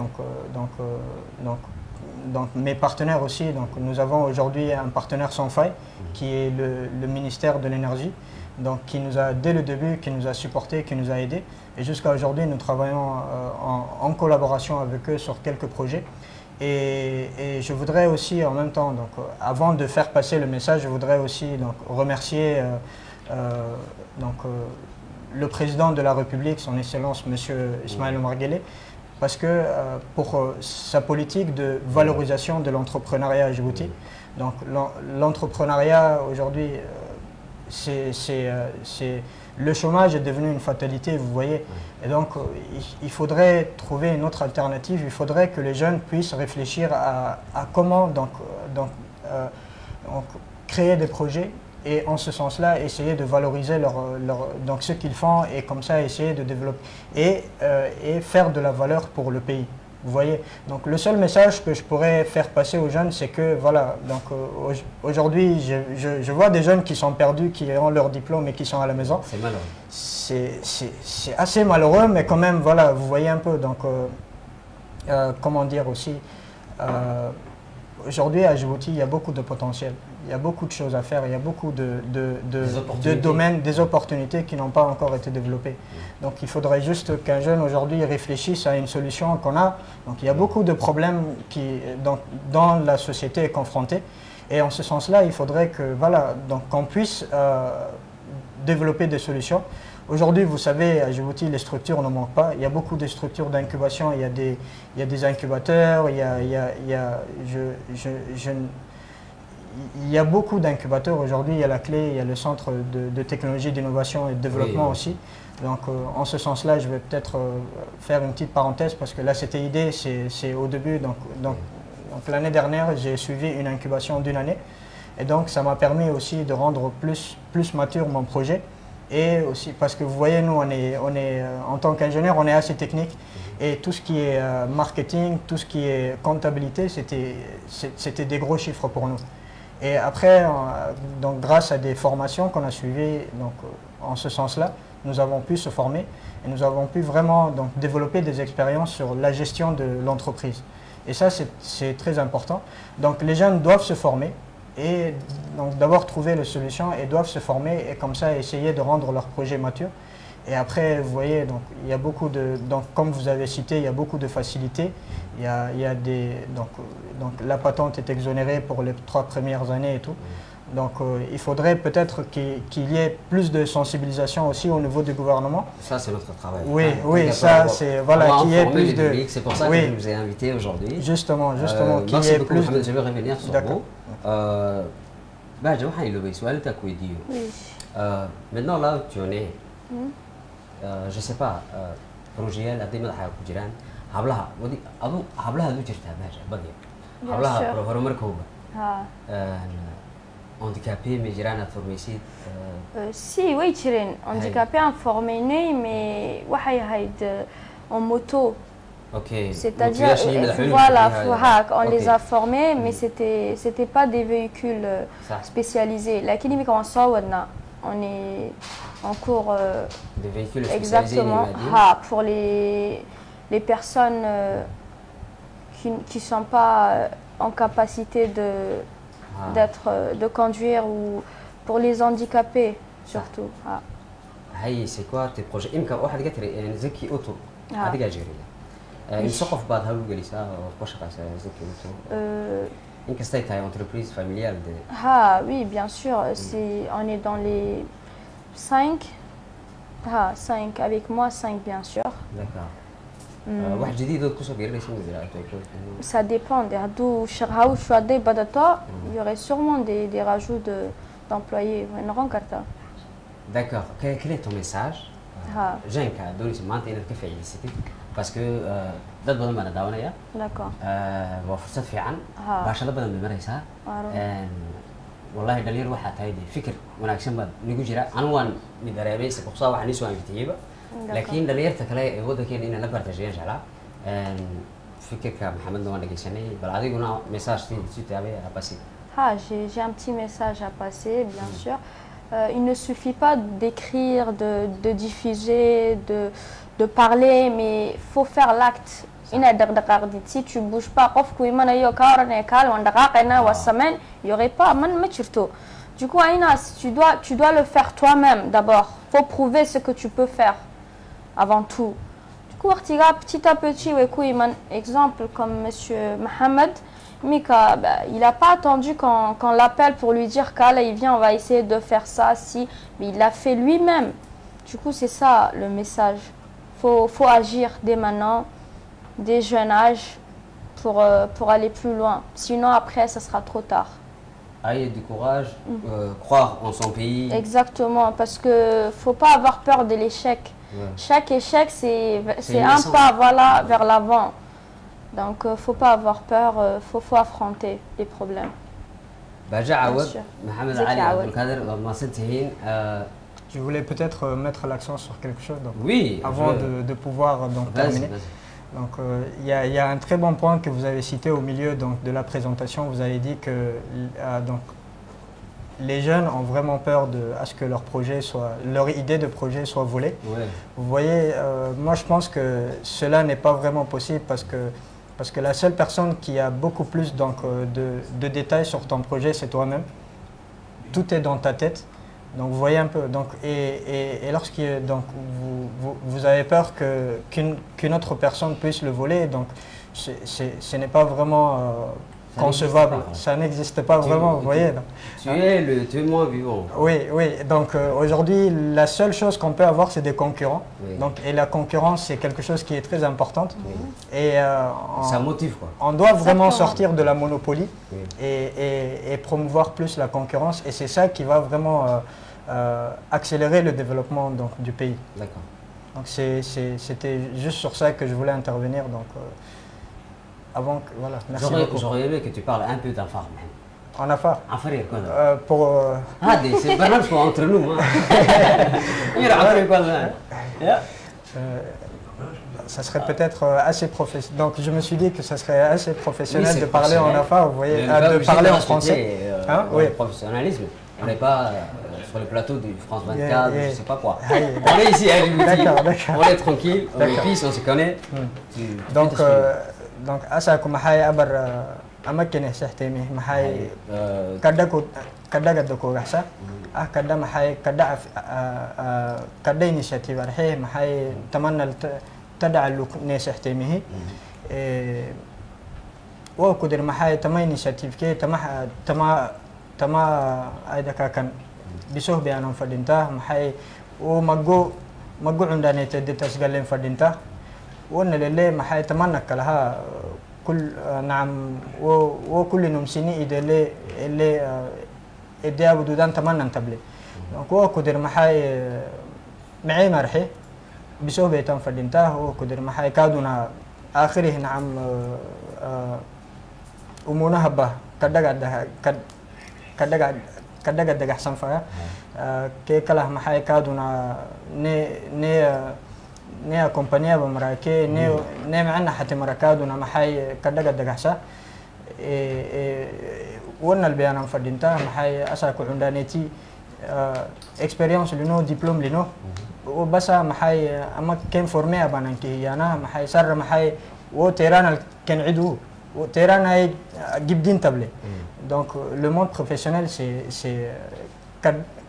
mes partenaires aussi. Donc, nous avons aujourd'hui un partenaire sans faille qui est le ministère de l'Énergie, donc qui nous a dès le début, qui nous a supportés, qui nous a aidés. Et jusqu'à aujourd'hui, nous travaillons en collaboration avec eux sur quelques projets. Et je voudrais aussi en même temps, donc, avant de faire passer le message, je voudrais aussi remercier le président de la République, son Excellence M. Ismaël Omar Guelleh, parce que pour sa politique de valorisation de l'entrepreneuriat à Djibouti. Donc l'entrepreneuriat aujourd'hui, le chômage est devenu une fatalité, vous voyez. Et donc il faudrait trouver une autre alternative, il faudrait que les jeunes puissent réfléchir à comment créer des projets et en ce sens-là, essayer de valoriser donc ce qu'ils font et comme ça essayer de développer et faire de la valeur pour le pays. Vous voyez, donc le seul message que je pourrais faire passer aux jeunes, c'est que voilà, donc aujourd'hui, je vois des jeunes qui sont perdus, qui ont leur diplôme et qui sont à la maison. C'est malheureux. C'est assez malheureux, mais quand même, voilà, vous voyez un peu, donc comment dire aussi, aujourd'hui à Djibouti, il y a beaucoup de potentiel. Il y a beaucoup de choses à faire, il y a beaucoup de domaines, des opportunités qui n'ont pas encore été développées. Donc il faudrait juste qu'un jeune aujourd'hui réfléchisse à une solution qu'on a. Donc il y a beaucoup de problèmes dans la société est confrontée. Et en ce sens-là, il faudrait que, voilà, qu'on puisse développer des solutions. Aujourd'hui, vous savez, à Djibouti, les structures ne manquent pas. Il y a beaucoup de structures d'incubation, il y a des incubateurs, il y a beaucoup d'incubateurs aujourd'hui, il y a la clé, il y a le centre de technologie, d'innovation et de développement aussi. Donc en ce sens-là, je vais peut-être faire une petite parenthèse parce que là, cette idée, c'est au début. Donc l'année dernière, j'ai suivi une incubation d'une année. Et donc ça m'a permis aussi de rendre plus mature mon projet. Et aussi parce que vous voyez, nous, on est en tant qu'ingénieur, on est assez technique. Et tout ce qui est marketing, tout ce qui est comptabilité, c'était des gros chiffres pour nous. Et après, donc, grâce à des formations qu'on a suivies donc, en ce sens-là, nous avons pu se former et nous avons pu vraiment donc, développer des expériences sur la gestion de l'entreprise. Et ça, c'est très important. Donc les jeunes doivent se former et donc d'abord trouver les solutions et doivent se former et comme ça essayer de rendre leur projet mature. Et après, vous voyez, donc, il y a beaucoup de, donc, comme vous avez cité, il y a beaucoup de facilités. Il y a des, donc la patente est exonérée pour les 3 premières années et tout. Donc il faudrait peut-être qu'il y ait plus de sensibilisation aussi au niveau du gouvernement. Ça, c'est notre travail. Oui, oui, ça, c'est, voilà, qu'il y ait plus de... C'est pour ça que je vous ai invité aujourd'hui. Justement, qu'il y ait beaucoup, plus Mohamed, je vais revenir sur vous. Maintenant, là où tu en es, je ne sais pas, projet, la démarche à Koujiran, hablaha, hablaha du jirta, badia. Hablaha, proformer Kouba. Handicapé, mais jirana formé ici. Si, oui, Chirin, handicapé, informé, mais en moto. Ok. C'est-à-dire, voilà, on les a formés, mais c'était pas des véhicules spécialisés. La Kinimik en Sawana, on est en cours. Des véhicules spécialisés. Exactement. Pour les personnes qui ne sont pas en capacité de conduire ou pour les handicapés surtout. C'est quoi tes projets? Il y a Zeki Auto. Soqof baad hawl gelisa oo ku shaqeysa Zeki Auto. Inkasta ay tahay entreprise familiale de. Oui, bien sûr, on est dans les 5. 5 avec moi, 5 bien sûr. D'accord. واحد جديد كوسو بيرلي شنو ça dépend. Il y aurait sûrement des rajouts d'employés. D'accord. Quel est ton message? Jenka, دوني سمعت إنك كفاية parce que dad badan baan daawanaya. D'accord. waa fursad fiican. baashada badan bay maraysaa. والله dhalinyar waxaa tahay fikir wanaagsan baad nigu jira anu waan midareemay si qoqsaa waxaan isoo invitiyayba laakiin dhalinyarta kale ee waddankeena inaan la bartaashayaan jeclaa fikirka maxamedna waan dhageysanay bal adiguna message si taabay à passer. J'ai un petit message à passer, bien sûr. Il ne suffit pas d'écrire, de diffuser, de parler, mais il faut faire l'acte. Si tu ne bouges pas, il n'y aurait pas. Du coup, tu dois le faire toi-même d'abord. Il faut prouver ce que tu peux faire avant tout. Du coup, petit à petit, exemple comme M. Mohamed, Mika, il n'a pas attendu qu'on l'appelle pour lui dire qu'Allah il vient, on va essayer de faire ça, mais il l'a fait lui-même. Du coup, c'est ça le message. Faut agir dès maintenant, dès jeune âge, pour aller plus loin. Sinon, après, ça sera trop tard. Ayez du courage, croire en son pays. Exactement, parce qu'il ne faut pas avoir peur de l'échec. Ouais. Chaque échec, c'est un pas vers l'avant. Donc, il ne faut pas avoir peur, faut affronter les problèmes. Je voulais peut-être mettre l'accent sur quelque chose donc, oui, avant de pouvoir donc, terminer. Donc, il y a un très bon point que vous avez cité au milieu donc, de la présentation. Vous avez dit que donc, les jeunes ont vraiment peur à ce que leur idée de projet soit volée. Ouais. Vous voyez, moi je pense que cela n'est pas vraiment possible parce que la seule personne qui a beaucoup plus donc, de détails sur ton projet, c'est toi-même. Tout est dans ta tête. Donc vous voyez un peu. Donc, et lorsque donc, vous avez peur qu'une autre personne puisse le voler, donc ce n'est pas vraiment concevable. Ça n'existe pas vraiment, vous voyez. Donc, tu es le témoin vivant. Oui, oui. Donc aujourd'hui, la seule chose qu'on peut avoir, c'est des concurrents. Oui. Donc, et la concurrence, c'est quelque chose qui est très importante. Oui. Et ça motive quoi. On doit vraiment sortir de la monopolie et promouvoir plus la concurrence. Et c'est ça qui va vraiment accélérer le développement donc, du pays. D'accord. Donc c'était juste sur ça que je voulais intervenir. Donc, avant que, voilà, merci beaucoup. J'aurais aimé que tu parles un peu d'Afar. En Afar Afar, quoi. C'est pas grave, entre nous. Ça serait peut-être assez professionnel. Donc je me suis dit que ça serait assez professionnel de parler en Afar, vous voyez, de parler en français. Hein? dans Oui. le professionnalisme. On n'est pas sur le plateau du France 24, Yeah, yeah. je sais pas quoi. Aïe, On est ici à Djibouti, D'accord. on est tranquille, on est D'accord. peace, on se connaît. donc donc asaku maxay abar amakene saxtemi maxay kadda ko gaxsa kadda maxay kadda initiative arxe maxay tamanna tad'alu ne saxtemihi oo kudir maxay tama initiative ke tama ayda ka kan bisoh bianan fadinta maxay oo mago cundanete detasgalen fadinta وانا لله محاي تمنى لها كل نعم وكل نمسيني إذا اللي إدي أبو دودان تمنى تبلي كوا كدر محاي معي مرحي بسوه بيتم فدينته وكدر محاي كادونا آخره نعم أمونا هبه كدقا دقا حسن فيها كي كله محاي كادونا نيا كومبانيا بمراكي نيا معنا حتى مراكادونا محاي كدقا دقحسا وانا البيانا مفردينتا محاي أساكو عندانيتي اكسبيريونس لنو دبلوم لنو وبسا محاي اما كان فورمي ابانانكي يانا محاي سر محاي و تيران كان عدو و تيران هاي جبدين تبلي دونك لو موند بروفيسيونيل سي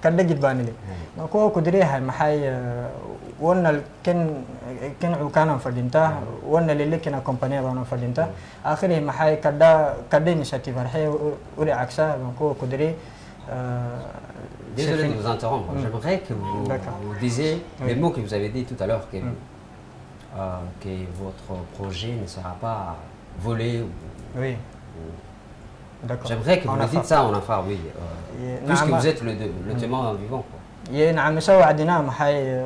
كدا جدباني لي دونك هو كدريها محاي وانا كان عكانا فردينتا وانا اللي كنا كومبانيا بانا فردينتا اخره محاي كدا انيشيتيف رحي وري عكسا دونك هو كدري Désolé de vous interrompre, j'aimerais que vous disiez les mots que vous avez dit tout à l'heure, que votre projet ne sera pas volé. Oui. D'accord. J'aimerais que vous me dites ça en affaire, oui. Puisque vous êtes le témoin vivant. نعم مسوي عدنا محاي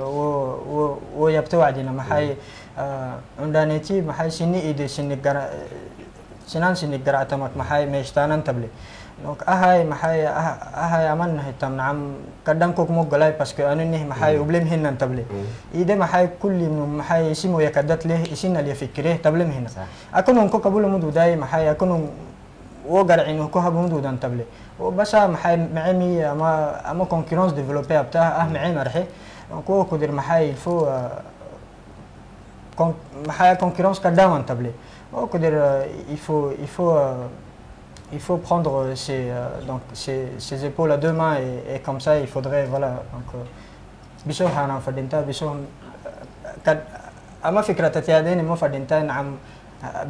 ويبتو عدنا محاي عندنا تي محاي سني إيدي سنان سني قرأتمك محاي ميشتانا تبلي donc ahay maxay ahay aman hitam nacam kadam kok mo galay parce que anuni maxay problem hinan table ide maxay kulli maxay isimo yakadat leh isina li fikre table hina akunu ko kabul mudu day maxay akunu wo garcinu ko habu mudu dan table o basa maxay maami ama concurrence développer abta maay marxi ko ko dir maxay il faut maxay concurrence kadam table o ko dir il faut prendre ses épaules à deux mains et comme ça il faudrait voilà donc biso hana fadinta biso ama fikra tatiyadeni mo fadinta نعم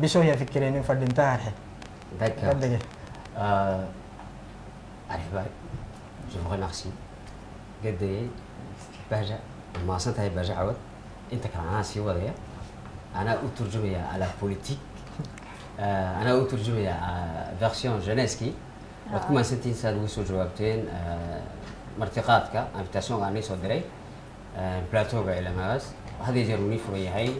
biso ya fikireni fadinta harhe d'accord allez je vous remercie قد بهجة ما صنتها بهجة عود انت كان ناسي وضعي انا اترجمها على بوليتيك أنا أترجم فيرسيون جينيسكي وتكون سنتين ساد وسو جوابتين مرتقاتك انفيتاسيون غاني صدري بلاتو إلى ماس هذه جروني فري هاي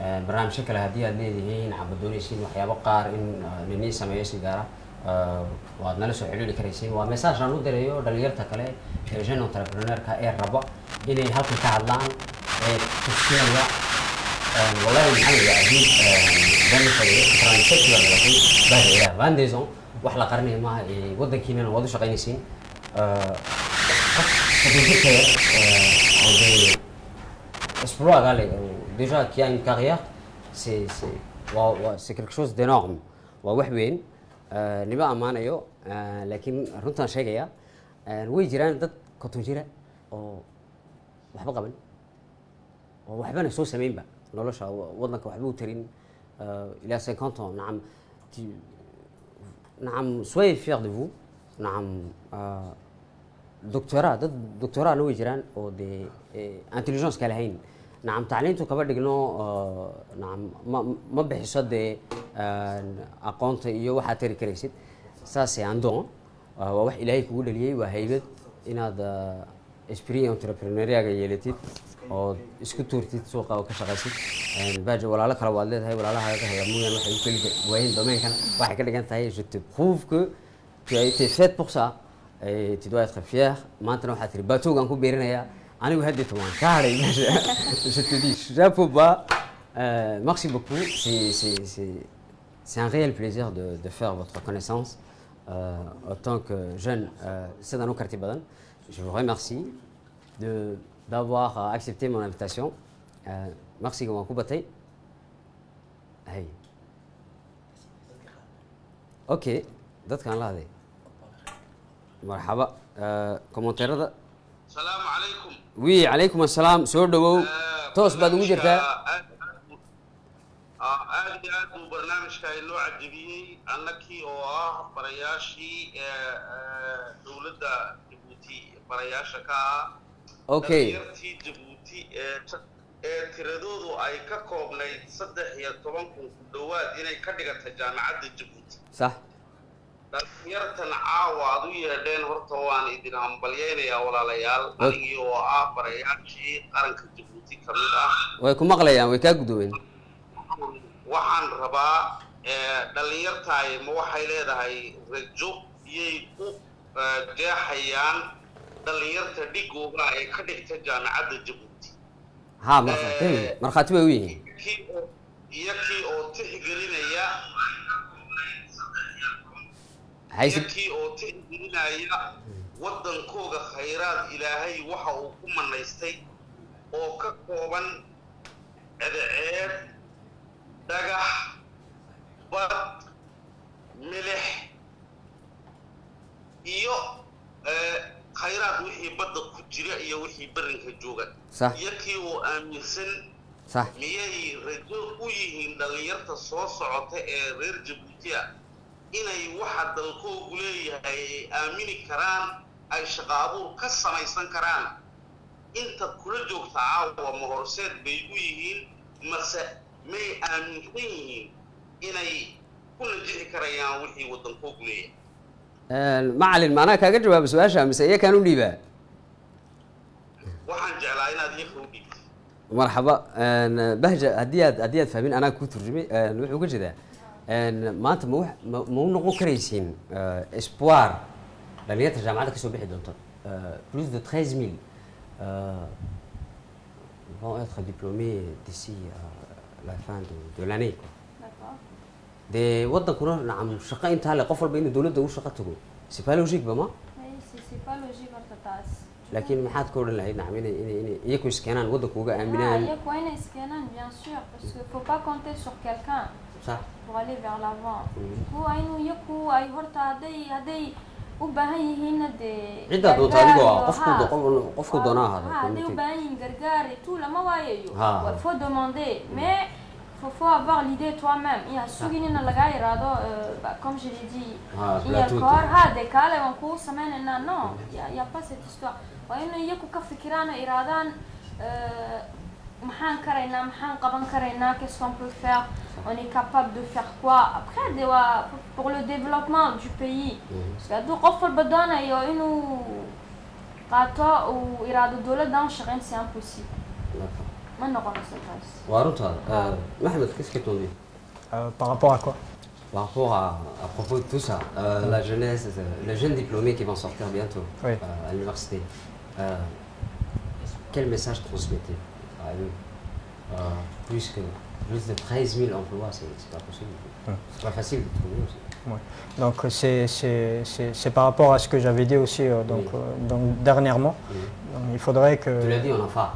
برنامج شكل هذه هي عبدوني سين وحيا بقار إن نني سماية سيجارة وعدنا له سحلو لكريسين ومساج أنا ودريو دليرتك عليه جن انتربرونير كأير ربع إني هاك تعلان تشتري والله محل عجيب بني فريق فرنسي ولا لكن بعد 22 ans وحلا قرني ما ودا كينا ودا شقينيسين explorer déjà qui a une carrière c'est quelque chose d'énorme ووحوين نبقى أمانة لكن رنتنا شيء وي جيران ضد كتون جيرة وحبا قبل وحبا نسوي سمين بقى نولش وضنك وحبو ترين إلى 50 ans نعم نعم soyez fiers de vous نعم دكتوراه نوي جيران او دي انتليجنس كالهين نعم تعليمته كبر دغنو نعم ما بحسد اقونت iyo waxa tiri kareysid saasi andon waa wax ilaahay kugu dhaliyay waa haybad inaad esprit entrepreneurial yeelatid oo isku tuurtid suuqa oo ka shaqaysid baaji walaalo kala waad leedahay walaalahaaga hayamooyan waxay u kali waayeen domeenkan waxay ka dhigan tahay je te prouve que tu as été fait pour ça et tu dois être fier maintenant waxaad tiri baatoogan ku beerinaya anigu hadda toban kaaray je te dis chapeau bas merci beaucoup c'est un réel plaisir de faire votre connaissance en tant que jeune sidaan u karti badan. Je vous remercie d'avoir accepté mon invitation. Merci waan ku batay. Hey. Ok, dadkaan la haday. Marhaba. Commentaire. السلام عليكم. Oui, عليكم السلام. soo dhawow. toos baad ugu jirtaa. aad iyo aad buu barnaamijka inoo cajabiyey annakii oo ah barayaashii dowladda Djibouti barayaasha ka ah. Okay. Dhalinyartii Djibouti ee tiradoodu ay ka koobnayd 13,000 ku dhawaad inay ka dhigatay jaamacadda Djibouti. صح. dhalinyartan caawa aad u yeedheen horta waan idin hambalyaynayaa walaalayaal anigii oo ah barayaashii qaranka Djibouti ka mid ah. way ku maqlayaan way kaa gudubeen. waxaan rabaa dhalinyartaay ma waxay leedahay rajo iyay u jeexayaan dhalinyarta dhigooga ay ka dhigta jaamacadda Djibouti. ها markhaati way u yihiin. iyakii oo tixgelinaya iyakii oo tixgelinaya waddankooga khayraad ilaahay waxa uu ku manaystay oo ka kooban cadceed dhagax bad milix iyo khayraad wixii badda ku jira iyo wixii barrinka jooga. iyakii oo aaminsan miyay rajo u yihiin dhalinyarta soo socota ee reer Djibouti inay waxa dalkoogu leeyahay ay aamini karaan ay shaqo abuur ka samaysan karaan inta kula joogta caawa ma horseed bay u yihiin mase may aaminsan yihiin inay ku najixi karayaan wixii waddankoogu leeyahay. macalin maanaa kaaga jawaaba su-aasha mise iyakaan u dhiibaa. waxaan jeclaa inaad iyaka u dhiibto. marxaba bahja haddii aad fahmin anaa kuu turjumay wuxuu ka jeedaa maanta ma u noqon karaysiin espoir dhalinyarta jaamacadda ka soo bixi doonta plus de 13,000 vont être diplômés d'ici la fin de l'année. D'accord. dee waddankuna nacam shaqo intaa le qof walba inuu dowladda u shaqo tago c'est pas logique ba ma. Oui, c'est pas logique horta taas. laakiin maxaad ka odhan lahayd nacam inay iyaku iskeenaan waddankooga aaminaan. iyaku waa inay iskeenaan bien sûr parce que faut pas compter sur quelqu'un pour aller vers l'avant. waa inuu iyaku ay horta hadday u baahan yihiinna dee ciddaad doonta adigoo qofku doona ahaada. hadday u baahan yihiin gargaar et tout lama waayayo. faut demander mais faut avoir l'idée toi-même. Il y a suginina laga yiraahdo comme je l'ai dit il y a encore des cas là on court semaine non il y a pas cette histoire. waa inuu iyaku ka fikiraan iraadaan maxaan karaynaa maxaan qaban karaynaa qu'est-ce qu'on peut faire on est capable de faire quoi après pour le développement du pays parce que hadduu qof walba doonayo inuu qaato uu iraado dowladdan shaqayn c'est impossible. ma noqonayso taas. waa runtaada. Mohamed qu'est-ce que tu en dis par rapport à quoi? Par rapport à propos de tout ça, la jeunesse, les jeunes diplômés qui vont sortir bientôt à l'université, quel message transmettez à eux puisque plus de 13,000 emplois, c'est pas possible. C'est pas facile de trouver aussi. Ouais. Donc c'est par rapport à ce que j'avais dit aussi donc dernièrement. Donc, il faudrait que... Tu l'as dit en affaires.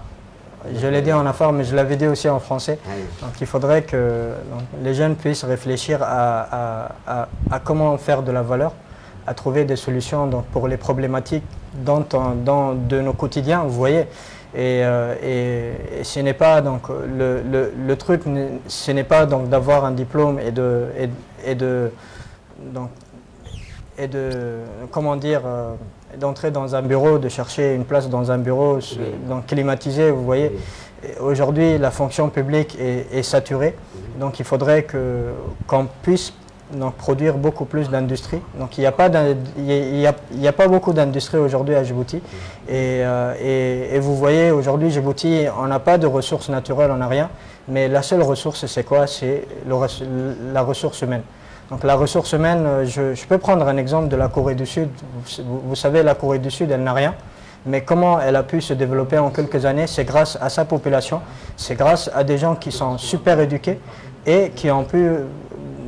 Je l'ai dit en affaires, mais je l'avais dit aussi en français. Donc il faudrait que les jeunes puissent réfléchir à comment faire de la valeur, à trouver des solutions donc, pour les problématiques de nos quotidiens, vous voyez. Et ce n'est pas donc le truc, ce n'est pas donc d'avoir un diplôme et de comment dire d'entrer dans un bureau, de chercher une place dans un bureau donc climatisé, vous voyez. Aujourd'hui, la fonction publique est saturée, donc il faudrait qu'on puisse donc produire beaucoup plus d'industrie. Donc il n'y a pas beaucoup d'industrie aujourd'hui à Djibouti. Et vous voyez, aujourd'hui, Djibouti, on n'a pas de ressources naturelles, on n'a rien. Mais la seule ressource, c'est quoi? C'est la ressource humaine. Donc la ressource humaine, je peux prendre un exemple de la Corée du Sud. Vous savez, la Corée du Sud, elle n'a rien. Mais comment elle a pu se développer en quelques années? C'est grâce à sa population, c'est grâce à des gens qui sont super éduqués et qui ont pu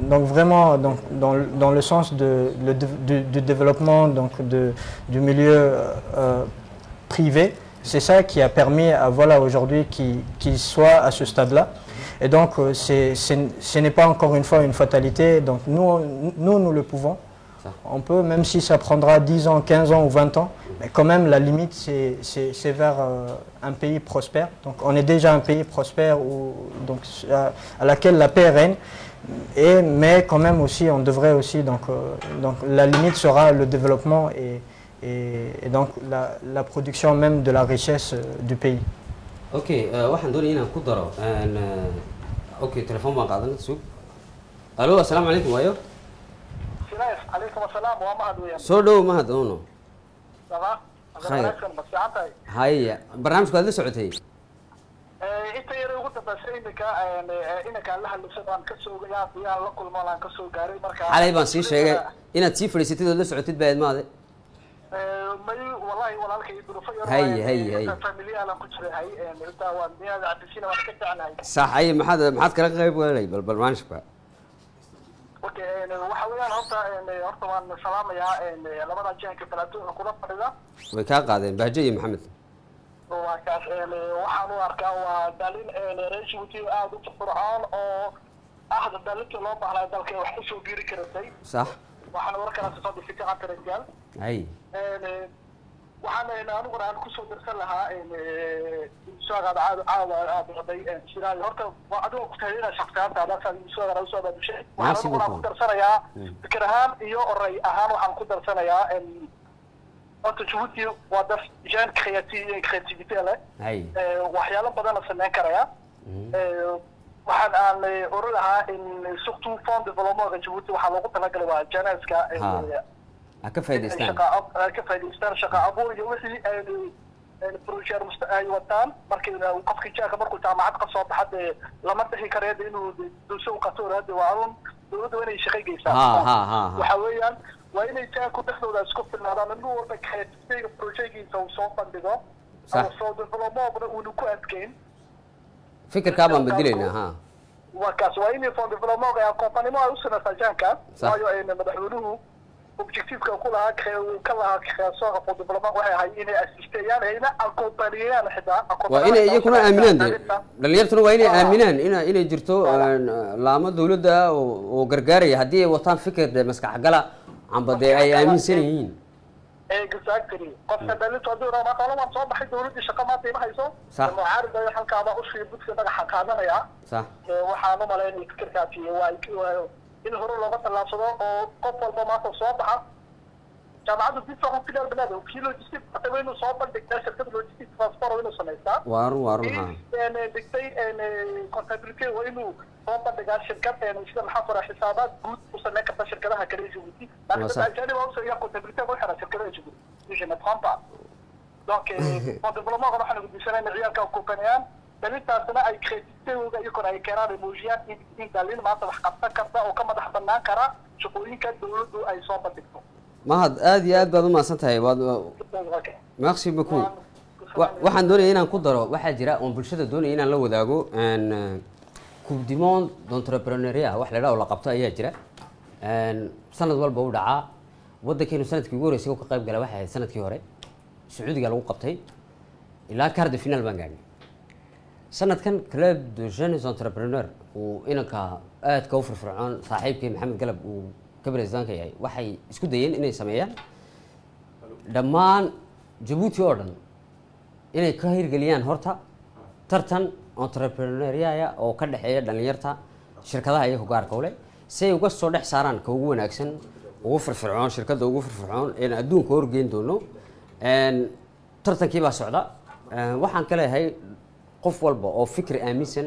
donc vraiment dans le sens du développement donc du milieu privé. C'est ça qui a permis à voilà aujourd'hui qu'il soit à ce stade-là. Et donc ce n'est pas encore une fois une fatalité. Donc nous le pouvons. On peut, même si ça prendra 10 ans, 15 ans ou 20 ans, mais quand même la limite c'est vers un pays prospère. Donc on est déjà un pays prospère donc, à laquelle la paix règne. Mais quand même aussi on devrait aussi donc la limite sera le développement et donc la production même de la richesse du pays. Ok, waxaan doonaya inaan ku daro ok telefoon baan qaadanay suug. Allo, assalaamu calaykum waayo. عليكم السلام ومهد ويا soo dhow mahad oono. صباح خير. بس عطاي haya barnaamijku aad la socotay. inta yar ugu dambeysay inaka la hadlaysan aan ka soo gayaa la kulmo aan ka soo gaaray marka xalay baan sii sheegay inaad sii fadhiisatid oo la socotid baad maade. may wallahi walaalkay duruufo yar hay familia la ku jiray inta waa niyada cabdisina waan ka jeclahay sax ay maxaad kala qayb galay bal barnaamijka. اوكي waxa weeyaan horta waan salaamayaa labada jeanka talaatoon kula fadhida way ka qaadeen Bahje iyo Maxamed. waa kaas waxaan u arkaa waa dalin reeshiitii aad u firfircoon oo dalinta loo baahnaa dalka wax u soo biiri kartay sax waxaan warkaa soo dhifay aan tarajal hay waxaan anigu aan ku soo dirsan lahaa suuqada caad waday shiraayo horta waa adigu ku taayina shaqsiyaadka dadka suuqada soo badashay waxaan ku darsanayaa fikir ahaan iyo oray ahaan waxaan ku darsanayaa horta Djibouti waa dad jaan creativity leh hay waxyaalo badan la sameyn karaya waxaan aan oran lahaa in surtout fond développement Djibouti waxa loogu talagalay waa janaska ka faa'iideystaan shaqa abuur iyo wixii ay project ay wataan markii qofkii jaaka markuu jaamacad ka soo baxay lama dhihi karo inuu dulsho u qato raad waa dawladda inay shaqeeysaa waxa weeyaan waa inay jaaka dhexdooda isku filnaadaan inuu wada creative projectkiisa uu soo bandhigo ama soo development uu ku adkeyn fikirka baan bedelaynaa ha wakaas waa inay fond development ay company ma u sameeyaan jaanka waayo ay madaxweynuhu objective ka lahaa création of development waxay ahay inay assistayaan ayna accompagneyaan xitaa waa inay iyaguna aaminaan dhalinyartuna waa inay aaminaan inay jirto laamo dawladda oo gargaaraya haddii ay wataan fikir maskax gala amba dee ay aaminsan yihiin exactly qofka dhalinta haduu rabo ma soo baxay dawladda shaqo ma hayso mucaarada halkaaba u shii budka dhagaxa qaadanaya sax waxaan u maleynay fikirkaasi waa in hore looga talaabsado oo qof walba maanta soo baxa jaamacaddu dib soo qofka galbeed oo kilo logistic patawaynu soo bandhigtaa shirkadda logistic transport inuu sameystaa waarun ha digtay contability waa inuu soo bandhigaa shirkad sida maxaa fara xisaabaad guud u sameyn karta shirkadaha kale ee Djibouti laakiin ajnabi waa soo yaa contability oo xira shirkadaha Djibouti je ne prends pas donc pour développement waxaan ugu disanaynaa ciyaalka compagnian dalintaasna ay creativity iyo ay keenaan emojiyan in dalin maanta wax qabsan karta oo ka madax banaan kara shaqooyinka dawladdu ay soo bandhigto mahad aad iyo aad baad u mahadsan tahay merci beaucoup waxaan doonayaa inaan ku daro waxaa jira oo bulshada doonaya inaan la wadaago coupe du monde d'entrepreneuriat wax la yiraahdo la qabto ayaa jira sanad walba u dhacaa waddankeenu sanadkii ugu horeysay ka qayb galay waxay sanadkii hore Sacuudiga lagu qabtay ilaa quart de finale baan gaarnay sanadkan club de jeunes entrepreneurs oo inanka aad ka firfircoon saaxiibkii Maxamed Galab uu ka presidentka yahay waxay isku dayeen inay sameeyaan dhammaan Djibouti oo dhan inay ka hirgeliyaan horta tartan entrepreneuriat oo ka dhaxeeya dhalinyarta shirkadaha iyaga gaarka u leh si ay uga soo dhex saaraan ka ugu wanaagsan ugu firfircoon shirkadda ugu firfircoon ee adduunka horgeyn doono tartankii baa socda waxaan ka leeyahay qof walba oo fikir aaminsan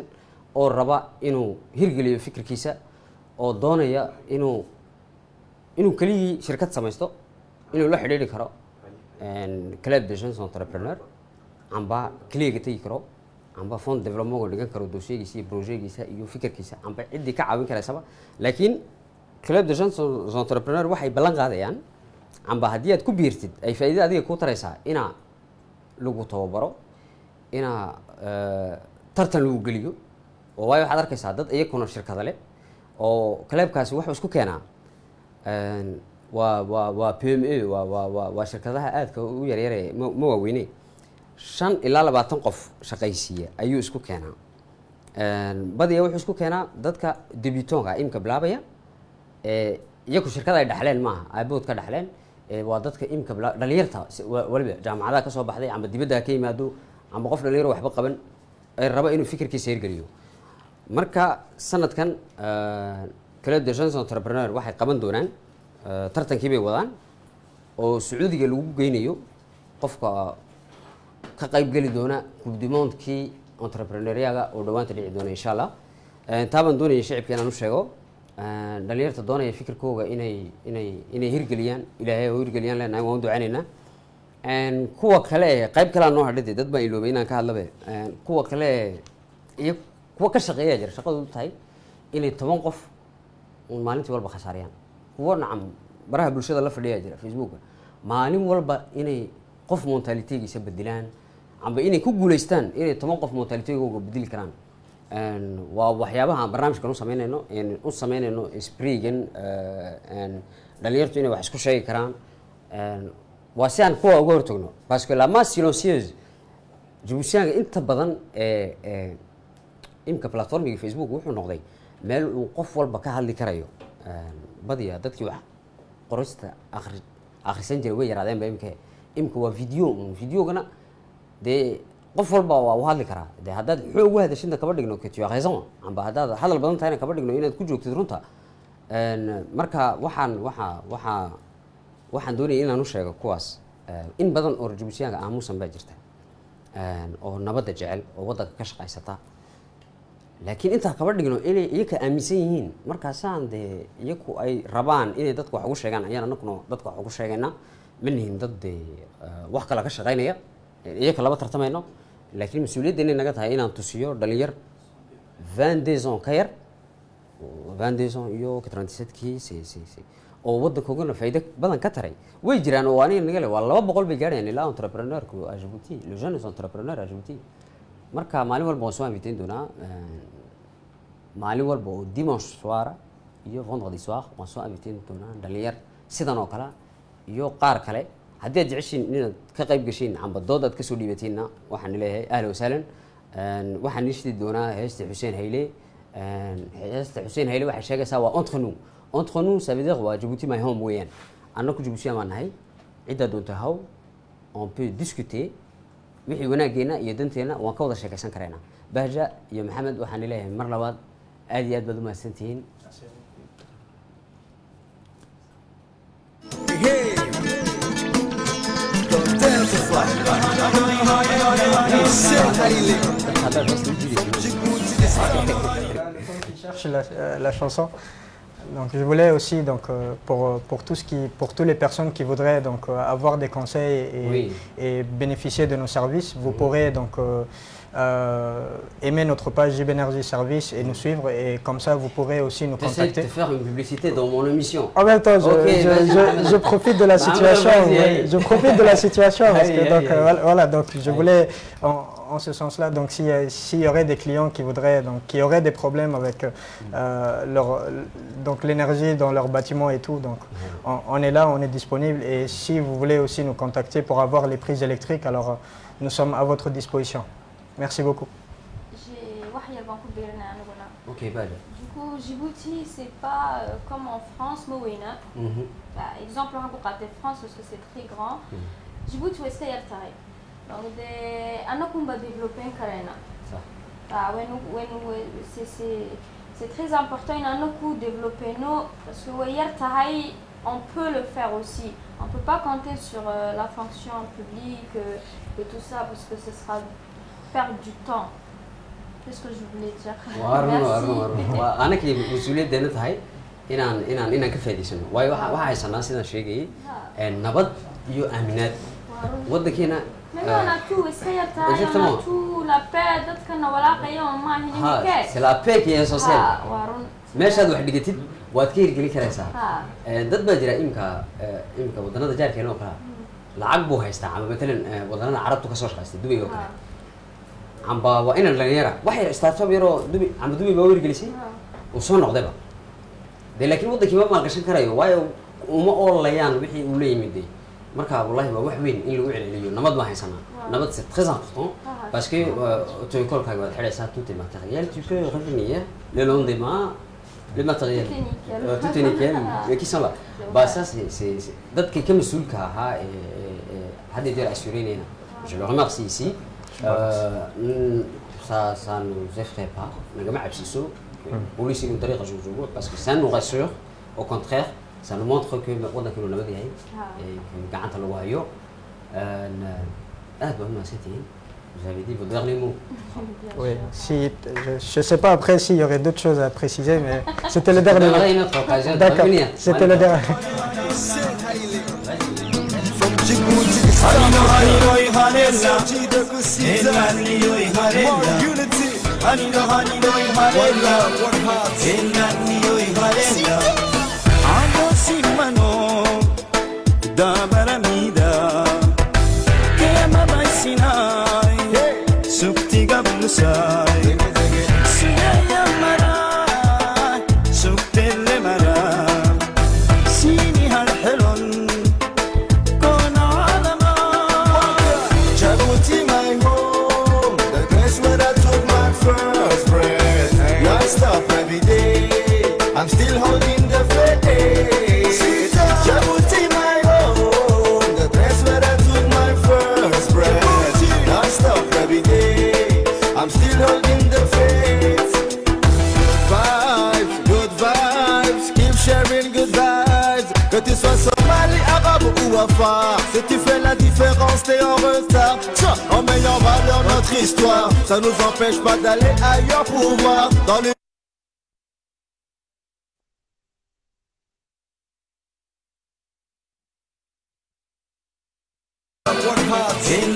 oo raba inuu hirgeliyo fikirkiisa oo doonaya inuu kaliya shirkad samaysto inuu la xiriiri karo club de jeunes entrepreneurs amba kaliya tagi karo amba fond development oo dhigan karo dossier-giisa iyo project-giisa iyo fikirkiisa amba cidii ka caawin karaysaba laakiin club de jeunes entrepreneurs waxay ballan qaadayaan amba haddii aad ku biirtid ay faa'iido adiga ku taraysaa inaa lagu tababaro inaa tartan lagu geliyo oo waayo waxaad arkaysaa dad iyaguna shirkada leh oo clubkaasi wuxuu isku keenaa waa PME waa shirkadaha aadka u yaryar ma waaweynay 5 ilaa 20 qof shaqaysiya ayuu isku keenaa badiyaa wuxuu isku keenaa dadka debutanka imka bilaabaya iyagu shirkada ay dhaxleen maaha aabood ka dhaxleen waa dadka imka dhalinyarta waliba jaamacadaha ka soo baxday ama dibadda ka yimaado ama qof dhalinyaro waxba qaban ay raba inuu fikirkiisa hirgeliyo marka sanadkan Club de Jeunes Entrepreneurs waxay qaban doonaan tartankii bay wadaan oo Sacuudiga lagu geynayo qofka ka qayb gali doona Coupe du Monde kii entrepreneuriaga oo dhawaanta dhici doona insha Allah taaban doonaya shacabkeena u sheego dhalinyarta doonaya fikirkooga inay hirgeliyaan ilaahay oo hirgeliyaan leenahay waan ducaynayna kuwa kale qayb kale noo hadhay dad baa iloobay inaan ka hadlabe kuwa kale iyo kuwa ka shaqeeya jira shaqadu tahay inay 10 qof maalintii walba khasaariyaan kuwa nacam baraha bulshada la fadhiya jira Facebook maalin walba inay qof mentality-giisa bedelaan amba inay ku guuleystaan inay 10 qof mentality-googa bedeli karaan waa waxyaabaha barnaamijkan u sameynayno spreegan dhalinyartu inay wax isku sheegi karaan waa si aan kuwa uga hortagno parce que la masse silencieuse Djiboutiyaanka inta badan imka platformiga Facebook wuxuu noqday meel uu qof walba ka hadli karayo badiyaa dadkii wax qorista akhrisan jiray way yaraadeen ba imka waa videogana dee qof walba waa u hadli karaa dee haddaad xoog ugu hadashidna kaba dhigno que tu as raison amba haddaad hadal badan tahayna kaba dhigno inaad ku joogtid runta marka waxaan doonaya inaan u sheego kuwaas in badan oo Djiboutiyaanka aamusan baa jirta oo nabadda jecel oo waddanka ka shaqaysata laakiin inta kaba dhigno inay iyaga aaminsan yihiin markaasaan dee iyagu ay rabaan inay dadku wax ugu sheegaan ayaan anaguna dadku wax ugu sheegaynaa manihin dad wax kala ka shaqaynaya iyaga laba tartamayno laakiin mas'uuliyadda inay naga tahay inaan tusiyo dhalinyar 22 ans ka yar 22 ans iyo 37kii oo waddankoogana faa'iido badan ka taray way jiraan oo aniga naga leh waa 200 bay gaarayaan ilaa entrepreneur-ku à Djibouti le jeune entrepreneur à Djibouti marka maalin walba waan soo inviteyn doonaa maalin walba oo dimanche soir iyo vendredi soir waan soo inviteyn doonaa dhalinyar sidan oo kale iyo qaar kale haddii aad jeceshiin inaad ka qayb gashiin amba dood aad kasoo dhiibatiinna waxaan leeyahay ahlan wasahlan waxaan nishdi doonaa heesta Xuseen Hayle waxay sheegaysaa waa entre nous ça veut dire waa Djibouti my home weeyaan annagu Djibouti ma nahay cidda doonta haw on peut discuter wixii wanaageena iyo danteena waan ka wada sheekaysan kareena Bahja iyo Maxamed waxaan leeyahay mar labaad aad iyo aad baad u mahadsantihiin cherche la chanson. Donc je voulais aussi donc pour toutes les personnes qui voudraient donc avoir des conseils et bénéficier de nos services, vous pourrez donc aimer notre page JB Energy Service et nous suivre, et comme ça vous pourrez aussi nous contacter. De faire une publicité dans mon émission. En même temps, je profite de la situation. Je profite de la situation parce que donc voilà, donc je voulais en ce sens-là, donc s'il y aurait des clients qui voudraient, donc qui auraient des problèmes avec donc l'énergie dans leur bâtiment et tout, donc on est là, on est disponible, et si vous voulez aussi nous contacter pour avoir les prises électriques, alors nous sommes à votre disposition. Merci beaucoup. Ok, bah. Du coup, Djibouti, c'est pas comme en France, Mouina. Par exemple, on a France parce que c'est très grand. Djibouti, c'est Yartaï. Donc, on va développer un carena. C'est très important, on a développer nous parce que Yartaï, on peut le faire aussi. On ne peut pas compter sur la fonction publique et tout ça parce que ce sera perdre du temps. C'est ce que je voulais dire. Merci. أنا كي مسؤولية دينت هاي إن كفاية سنة. واي سنة سنة شيء النبض يو أمينات. وده كنا. أنا تو إسكاير تاعي. أنا تو لا paix ده كنا ولا قيام ما هني كيس. C'est la paix qui est essentielle. ماش هذا واحد جديد وأذكر قلي كراسة. ضد بجرا إمك ودنا دجار كانوا كلا. العقبه هيستعمل مثلا ودنا عربته كسرش خاص دبي وكلا. عم با وين اللي يرى واحد استعطف يرو دبي عم دبي باور جلسي وصون نقدبه dee laakiin waddankii ma maalgashan karayo waayo uma oolayaan wixii uu la yimid marka wallahi waa wax weyn in lagu celceliyo nabad ma haysanaa nabad c'est très important parce que auto-école-kaaga waad xidhaysaa tout est matériel tu peux revenir le lendemain le matériel tout est nickel qui sont là bah ça c'est dadkii ka mas-uulka ahaa had iyo jeer assureynayna je le remercie ici ça nous effraie pas nagama cabsiiso booliisiga dariiqa joogo parce que ça nous rassure au contraire ça nous montre que waddanka inuu nabad yahay gacanta lagu hayo aad baa mahadsantihiin vous avez dit vos derniers mots. Oui, si, je ne sais pas après s'il y aurait d'autres choses à préciser, mais c'était le dernier mot. Une autre occasion de D'accord, revenir. c'était le dernier. I'm still holding the faith. Djibouti, my home, the place where I took my first breath. Non-stop every day, I'm still holding the faith. Vibes, good vibes, keep sharing good vibes. Que tu sois somali, arabe ou afar, si tu fais la différence, t'es en retard. En mettant en valeur notre histoire, ça nous empêche pas d'aller ailleurs pour voir. Dans le In